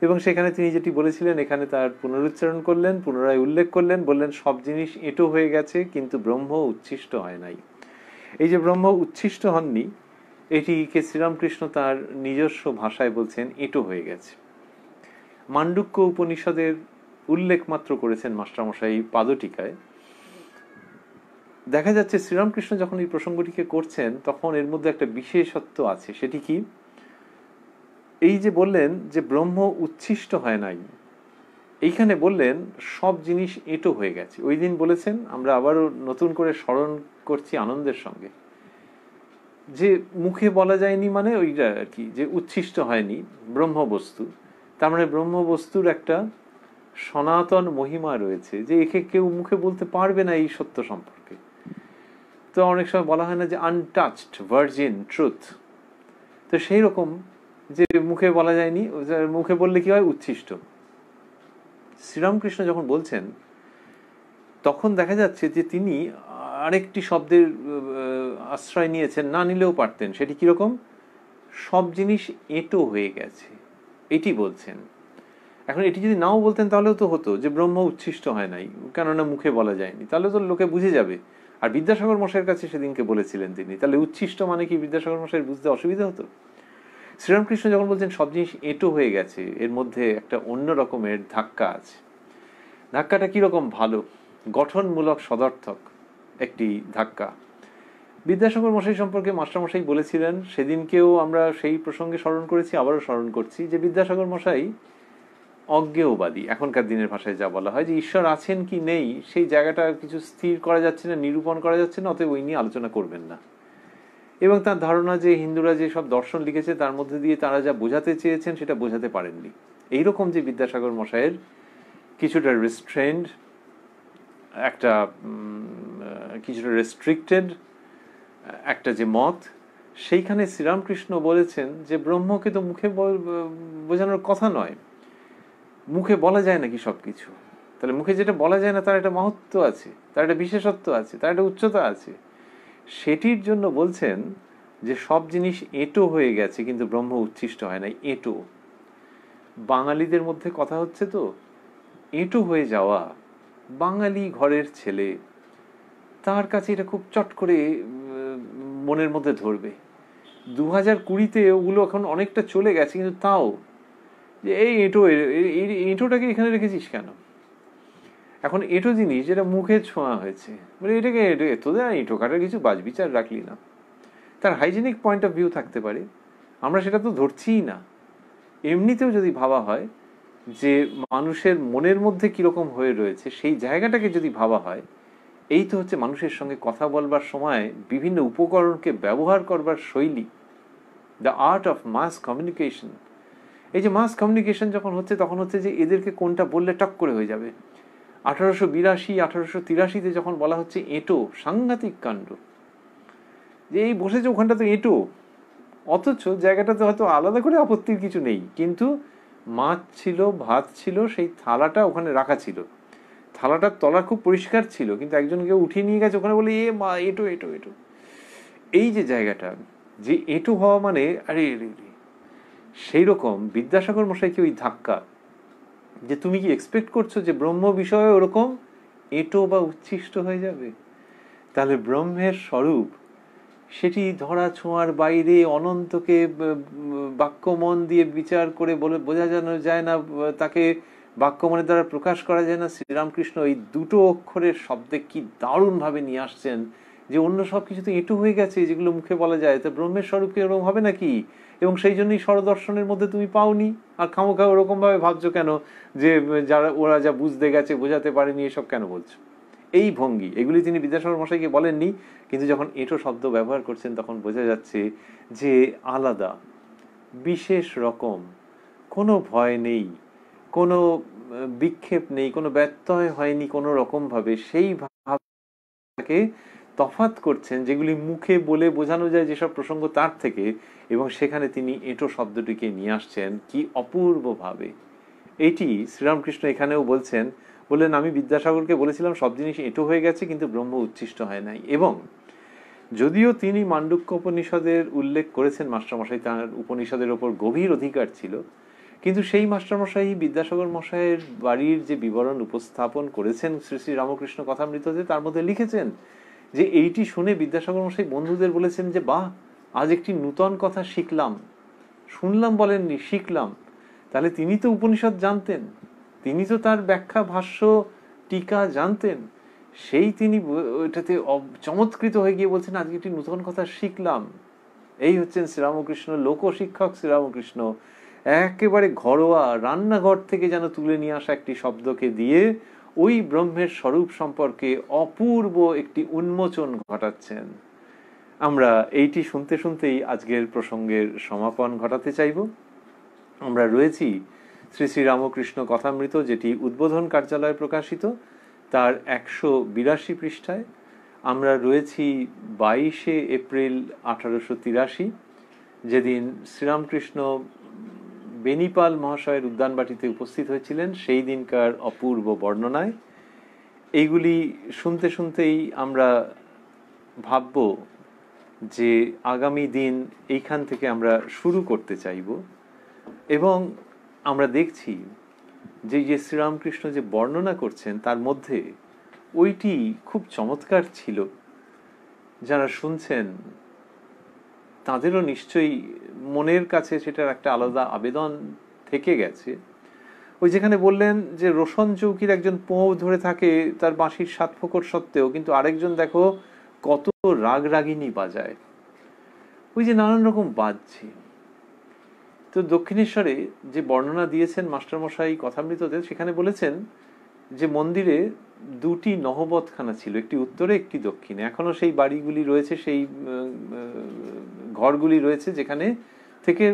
এবং সেখানে তিনি যেটি বলেছিলেন এখানে তার পুনরুচ্চারণ করলেন, পুনরায় উল্লেখ করলেন, বললেন সব জিনিস এঁটো হয়ে গেছে কিন্তু ব্রহ্ম উচ্ছিষ্ট হয় নাই। এই যে ব্রহ্ম উচ্ছিষ্ট হননি, এটিকে শ্রীরামকৃষ্ণ তার নিজস্ব ভাষায় বলছেন এঁটো হয়ে গেছে। মান্ডুক্য উপনিষদের উল্লেখ মাত্র করেছেন মাস্টারমশাই পাদটিকায়। দেখা যাচ্ছে শ্রীরামকৃষ্ণ যখন এই প্রসঙ্গটিকে করছেন তখন এর মধ্যে একটা বিশেষত্ব আছে। সেটি কি? এই যে বললেন যে ব্রহ্ম উচ্ছিষ্ট হয় নাই, এইখানে বললেন সব জিনিস এঁটো হয়ে গেছে। ওই দিন বলেছেন, আমরা আবারও নতুন করে স্মরণ করছি আনন্দের সঙ্গে, যে মুখে বলা যায়নি মানে ওইটা আর কি, যে উচ্ছিষ্ট হয়নি ব্রহ্মবস্তু। তার মানে ব্রহ্মবস্তুর একটা সনাতন মহিমা রয়েছে, যে একে কেউ মুখে বলতে পারবে না এই সত্য সম্পর্কে। তো অনেক সময় বলা হয় না যে আনটাচড ভার্জিন ট্রুথ, তো সেই রকম যে মুখে বলা যায়নি, মুখে বললে কি হয়? উচ্ছিষ্ট। শ্রীরামকৃষ্ণ যখন বলছেন তখন দেখা যাচ্ছে যে তিনি আরেকটি শব্দের আশ্রয় নিয়েছেন, না নিলেও পারতেন। সেটি কিরকম? সব জিনিস এঁটো হয়ে গেছে, এটি বলছেন। এখন এটি যদি নাও বলতেন তাহলেও তো হতো যে ব্রহ্ম উচ্ছিষ্ট হয় নাই, কেননা মুখে বলা যায়নি, তাহলে তো লোকে বুঝে যাবে। আর বিদ্যাসাগর মশাইয়ের কাছে সেদিনকে বলেছিলেন তিনি, তাহলে উচ্ছিষ্ট মানে কি বিদ্যাসাগর মশাইয়ের বুঝতে অসুবিধা হতো? শ্রীরামকৃষ্ণ যখন বলছেন সব জিনিস এঁটো হয়ে গেছে, এর মধ্যে একটা অন্য রকমের ধাক্কা আছে। ধাক্কাটা কিরকম? ভালো, গঠনমূলক, সদর্থক একটি ধাক্কা। বিদ্যাসাগর মশাই সম্পর্কে মাস্টারমশাই বলেছিলেন, সেদিনকেও আমরা সেই প্রসঙ্গে স্মরণ করেছি, আবারও স্মরণ করছি, যে বিদ্যাসাগর মশাই অজ্ঞেয়বাদী। এখনকার দিনের ভাষায় যা বলা হয় যে ঈশ্বর আছেন কি নেই সেই জায়গাটা কিছু স্থির করা যাচ্ছে না, নিরূপণ করা যাচ্ছে না, অতএব ওই নিয়ে আলোচনা করবেন না। এবং তার ধারণা যে হিন্দুরা যে সব দর্শন লিখেছে তার মধ্যে দিয়ে তারা যা বোঝাতে চেয়েছেন সেটা বোঝাতে পারেননি। এইরকম যে বিদ্যাসাগর মশাইয়ের কিছুটা রেস্ট্রেন্ড, একটা কিছুটা রেস্ট্রিক্টেড একটা যে মত, সেইখানে শ্রীরামকৃষ্ণ বলেছেন যে ব্রহ্মকে তো মুখে বোঝানোর কথা নয়, মুখে বলা যায় নাকি সব কিছু? তাহলে মুখে যেটা বলা যায় না তার একটা মহত্ব আছে, তার একটা বিশেষত্ব আছে, তার একটা উচ্চতা আছে। সেটির জন্য বলছেন যে সব জিনিস এঁটো হয়ে গেছে কিন্তু ব্রহ্ম উচ্ছিষ্ট হয় নাই। এঁটো, বাঙালিদের মধ্যে কথা হচ্ছে তো, এঁটো হয়ে যাওয়া। বাঙালি ঘরের ছেলে, তার কাছে এটা খুব চট করে মনের মধ্যে ধরবে। 2020-তে ওগুলো এখন অনেকটা চলে গেছে, কিন্তু তাও যে এই এঁটো, এঁটোটাকে এখানে রেখেছিস কেন? এখন এঁটো জিনিস যেটা মুখে ছোঁয়া হয়েছে, মানে এটাকে তোদের এঁটো কাটার কিছু বাজবিচার রাখলি না। তার হাইজেনিক পয়েন্ট অফ ভিউ থাকতে পারে, আমরা সেটা তো ধরছিই না। এমনিতেও যদি ভাবা হয় যে মানুষের মনের মধ্যে কিরকম হয়ে রয়েছে সেই জায়গাটাকে যদি ভাবা হয়, এই তো হচ্ছে মানুষের সঙ্গে কথা বলবার সময় বিভিন্ন উপকরণকে ব্যবহার করবার শৈলী, the art of mass communication. এই যে মাস কমিউনিকেশন যখন হচ্ছে তখন হচ্ছে যে এদেরকে কোনটা বললে টক করে হয়ে যাবে। 1882-1883-তে যখন বলা হচ্ছে এঁটো, সাংঘাতিক কাণ্ড, যে এই বসেছে ওখানটা তো এঁটো, অথচ জায়গাটাতে হয়তো আলাদা করে আপত্তির কিছু নেই, কিন্তু মাছ ছিল, ভাত ছিল, সেই থালাটা ওখানে রাখা ছিল, থালাটার তলা খুব পরিষ্কার ছিল, কিন্তু একজনকে উঠিয়ে নিয়ে গেছে ওখানে, বলে এ মা এঁটো এঁটো এঁটো। এই যে জায়গাটা, যে এঁটো হওয়া মানে আরে সেই রকম বিদ্যাসাগর মশাইকে ওই ধাক্কা, যে তুমি কি এক্সপেক্ট করছো যে ব্রহ্ম বিষয়ে ওরকম এঁটো বা উচ্ছিষ্ট হয়ে যাবে? তাহলে ব্রহ্মের স্বরূপ সেটি ধরা ছোঁয়ার বাইরে, অনন্তকে বাক্যমন দিয়ে বিচার করে বলে বোঝা যায় না, তাকে বাক্যমনের দ্বারা প্রকাশ করা যায় না। শ্রীরামকৃষ্ণ এই দুটো অক্ষরের শব্দে কি দারুণভাবে নিয়ে আসছেন, যে অন্য সব কিছু তো এঁটো হয়ে গেছে যেগুলো মুখে বলা যায়, তো ব্রহ্মের স্বরূপ কি ওরকম হবে নাকি? এবং সেই জন্যই স্বরদর্শনের মধ্যে তুমি পাওনি, আর খামোখা ওরকম ভাবে ভাবছো কেন যে যারা ওরা যা বুঝতে গেছে বোঝাতে পারেনি, এসব কেন বলছো? এই ভঙ্গি, এগুলি তিনি বিদ্যাসাগর মশাইকে বলেননি, কিন্তু যখন এঁটো শব্দ ব্যবহার করছেন তখন বোঝা যাচ্ছে যে আলাদা, বিশেষ রকম, কোনো ভয় নেই, কোনো বিক্ষেপ নেই, কোনো ব্যত্যয় হয়নি কোনো রকম ভাবে, সেই ভাবটাকে তফাৎ করছেন, যেগুলি মুখে বলে বোঝানো যায় যেসব প্রসঙ্গ তার থেকে, এবং সেখানে তিনি এঁটো শব্দটিকে নিয়ে আসছেন কি অপূর্বভাবে। এটি শ্রীরামকৃষ্ণ এখানেও বলছেন, বললেন আমি বিদ্যাসাগরকে বলেছিলাম সব জিনিস এঁটো হয়ে গেছে কিন্তু ব্রহ্ম উচ্ছিষ্ট হয় নাই। এবং যদিও তিনি মান্ডুক্য উপনিষদের উল্লেখ করেছেন, মাস্টারমশাই তাঁর উপনিষদের ওপর গভীর অধিকার ছিল, কিন্তু সেই মাস্টারমশাই বিদ্যাসাগর মশাইয়ের বাড়ির যে বিবরণ উপস্থাপন করেছেন শ্রী শ্রী রামকৃষ্ণ কথামৃততে, তার মধ্যে লিখেছেন যে এইটি শুনে বিদ্যাসাগর মশাই বন্ধুদের বলেছেন যে বাহ, আজ একটি নূতন কথা শিখলাম। শুনলাম বলেননি, শিখলাম। তাহলে তিনি তো উপনিষদ জানতেন, তিনি তো তার ব্যাখ্যা ভাষ্য টিকা জানতেন, সেই তিনি ওইটাতে চমৎকৃত হয়ে গিয়ে বলছেন আজকে একটি নূতন কথা শিখলাম। এই হচ্ছেন শ্রীরামকৃষ্ণ, লোকশিক্ষক শ্রীরামকৃষ্ণ। একেবারে ঘরোয়া রান্নাঘর থেকে যেন তুলে নিয়ে আসা একটি শব্দকে দিয়ে ওই ব্রহ্মের স্বরূপ সম্পর্কে অপূর্ব একটি উন্মোচন ঘটাচ্ছেন। আমরা এইটি শুনতে শুনতেই আজকের প্রসঙ্গের সমাপন ঘটাতে চাইব। আমরা রয়েছি শ্রী শ্রী রামকৃষ্ণ কথামৃত, যেটি উদ্বোধন কার্যালয়ে প্রকাশিত, তার 182 পৃষ্ঠায়। আমরা রয়েছি 22 এপ্রিল 1883, যেদিন শ্রীরামকৃষ্ণ বেনিপাল মহাশয়ের উদ্যানবাটিতে উপস্থিত হয়েছিলেন, সেই দিনকার অপূর্ব বর্ণনায়। এইগুলি শুনতে শুনতেই আমরা ভাবব যে আগামী দিন এইখান থেকে আমরা শুরু করতে চাইব। এবং আমরা দেখছি যে যে শ্রীরামকৃষ্ণ যে বর্ণনা করছেন তার মধ্যে ওইটি খুব চমৎকার ছিল। যারা শুনছেন তাদেরও নিশ্চয়ই মনের কাছে সেটার একটা আলাদা আবেদন থেকে গেছে। ওই যেখানে বললেন যে রোশন চৌকির একজন পোঁ ধরে থাকে তার বাঁশির 7 ফোঁকর সত্ত্বেও, কিন্তু আরেকজন দেখো কত রাগ রাগিনী বাজায়, ওই যে নানান রকম বাজছে। তো দক্ষিণেশ্বরে যে বর্ণনা দিয়েছেন মাস্টারমশাই কথামৃততে, সেখানে বলেছেন যে মন্দিরে 2টি নহবতখানা ছিল, একটি উত্তরে একটি দক্ষিণে। এখনো সেই বাড়িগুলি রয়েছে, সেই ঘরগুলি রয়েছে যেখানে থেকে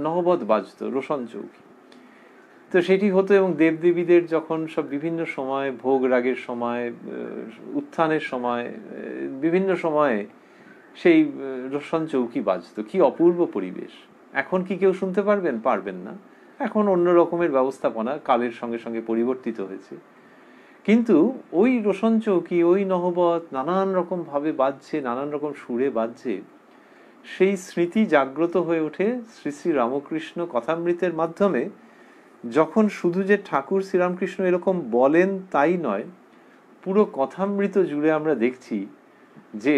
নহবত বাজত, রোশন চৌকি। তো সেটি হতো, এবং দেবদেবীদের যখন সব বিভিন্ন সময়, ভোগ রাগের সময়, উত্থানের সময়, বিভিন্ন সময়ে সেই রোশন চৌকি বাজত। কি অপূর্ব পরিবেশ! এখন কি কেউ শুনতে পারবেন? পারবেন না। এখন অন্য রকমের ব্যবস্থাপনা কালের সঙ্গে সঙ্গে পরিবর্তিত হয়েছে, কিন্তু ওই রোশন চৌকি, ওই নহবত নানান রকম ভাবে বাজছে, নানান রকম সুরে বাজছে। সেই স্মৃতি জাগ্রত হয়ে ওঠে শ্রী শ্রী রামকৃষ্ণ কথামৃতের মাধ্যমে, যখন শুধু যে ঠাকুর শ্রীরামকৃষ্ণ এরকম বলেন তাই নয়, পুরো কথামৃত জুড়ে আমরা দেখছি যে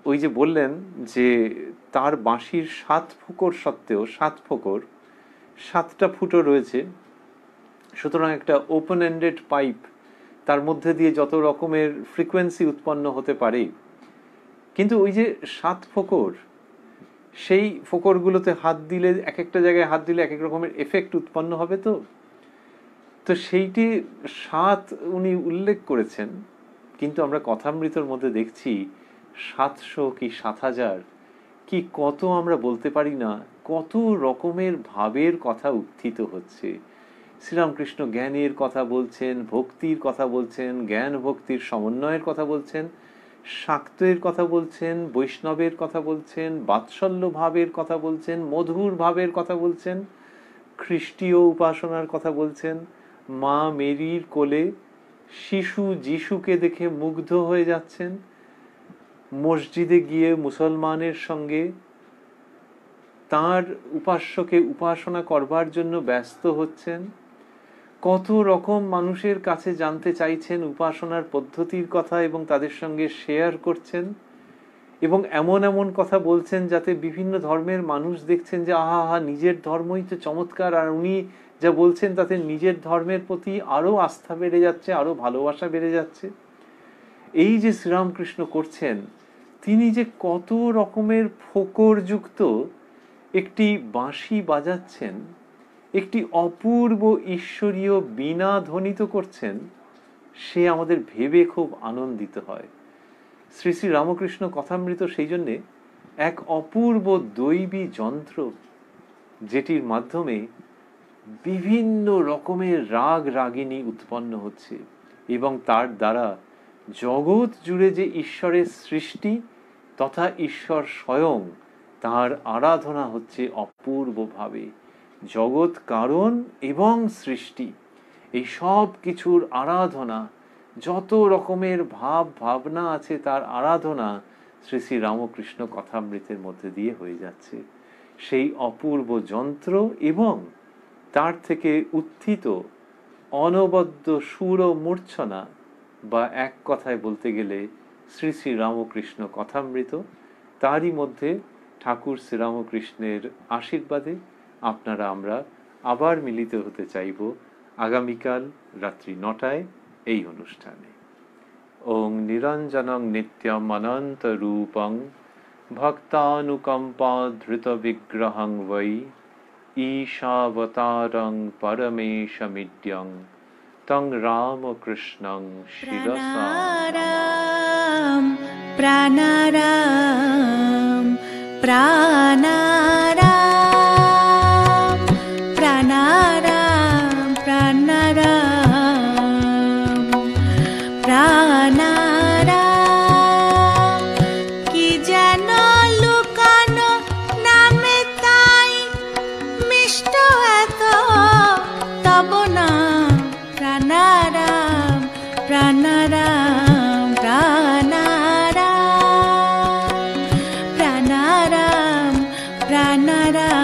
ওই যে বললেন যে তার বাঁশির 7 ফোঁকর সত্ত্বেও, 7 ফোঁকর 7টা ফুটো রয়েছে, সুতরাং একটা ওপেন এন্ডেড পাইপ, তার মধ্যে দিয়ে যত রকমের ফ্রিকোয়েন্সি উৎপন্ন হতে পারে। কিন্তু ওই যে 7 ফোঁকর, সেই ফোঁকরগুলোতে হাত দিলে, এক একটা জায়গায় হাত দিলে এক এক রকমের এফেক্ট উৎপন্ন হবে। তো সেইটি 7 উনি উল্লেখ করেছেন, কিন্তু আমরা কথামৃতর মধ্যে দেখছি 700 কি 7000 কি কত আমরা বলতে পারি না, কত রকমের ভাবের কথা উত্থিত হচ্ছে। শ্রীরামকৃষ্ণ জ্ঞানের কথা বলছেন, ভক্তির কথা বলছেন, জ্ঞান ভক্তির সমন্বয়ের কথা বলছেন, শাক্তের কথা বলছেন, বৈষ্ণবের কথা বলছেন, বাৎসল্য ভাবের কথা বলছেন, মধুর ভাবের কথা বলছেন, খ্রিস্টীয় উপাসনার কথা বলছেন। মা মেরির কোলে শিশু যিশুকে দেখে মুগ্ধ হয়ে যাচ্ছেন, মসজিদে গিয়ে মুসলমানের সঙ্গে তার উপাস্যকে উপাসনা করবার জন্য ব্যস্ত হচ্ছেন, কত রকম মানুষের কাছে জানতে চাইছেন উপাসনার পদ্ধতির কথা এবং তাদের সঙ্গে শেয়ার করছেন, এবং এমন এমন কথা বলছেন যাতে বিভিন্ন ধর্মের মানুষ দেখছেন যে আহা হা, নিজের ধর্মই তো চমৎকার, আর উনি যা বলছেন তাতে নিজের ধর্মের প্রতি আরো আস্থা বেড়ে যাচ্ছে, আরো ভালোবাসা বেড়ে যাচ্ছে। এই যে শ্রীরামকৃষ্ণ করছেন, তিনি যে কত রকমের ফোঁকরযুক্ত একটি বাঁশি বাজাচ্ছেন, একটি অপূর্ব ঈশ্বরীয় বীণা ধ্বনিত করছেন, সে আমাদের ভেবে খুব আনন্দিত হয়। শ্রী শ্রী রামকৃষ্ণ কথামৃত সেই জন্যে এক অপূর্ব দৈবী যন্ত্র, যেটির মাধ্যমে বিভিন্ন রকমের রাগ রাগিনী উৎপন্ন হচ্ছে, এবং তার দ্বারা জগৎ জুড়ে যে ঈশ্বরের সৃষ্টি তথা ঈশ্বর স্বয়ং, তার আরাধনা হচ্ছে অপূর্বভাবে। জগৎ কারণ এবং সৃষ্টি, এই সব কিছুর আরাধনা, যত রকমের ভাব ভাবনা আছে তার আরাধনা শ্রী শ্রী রামকৃষ্ণ কথামৃতের মধ্যে দিয়ে হয়ে যাচ্ছে। সেই অপূর্ব যন্ত্র এবং তার থেকে উত্থিত অনবদ্য সুর ও মূর্ছনা, বা এক কথায় বলতে গেলে শ্রী শ্রী রামকৃষ্ণ কথামৃত, তারই মধ্যে ঠাকুর শ্রীরামকৃষ্ণের আশীর্বাদে আপনারা আমরা আবার মিলিত হতে চাইব আগামীকাল রাত্রি 9টায় এই অনুষ্ঠানে। ওং নিরঞ্জনং নিত্যম অনন্ত রূপং ভক্তানুকম্পা ধৃত বিগ্রহং বৈ ঈশাবতারং পরমেশমিদ্যং তং রামকৃষ্ণং শিরসা প্রাণারাম প্রাণারাম প্রাণারাম প্রাণারাম প্রাণারাম কি যেন লুকানো নামে তাই মিষ্ট এত তব নাম প্রাণারাম প্রাণারাম প্রাণারাম প্রাণারাম প্রাণারাম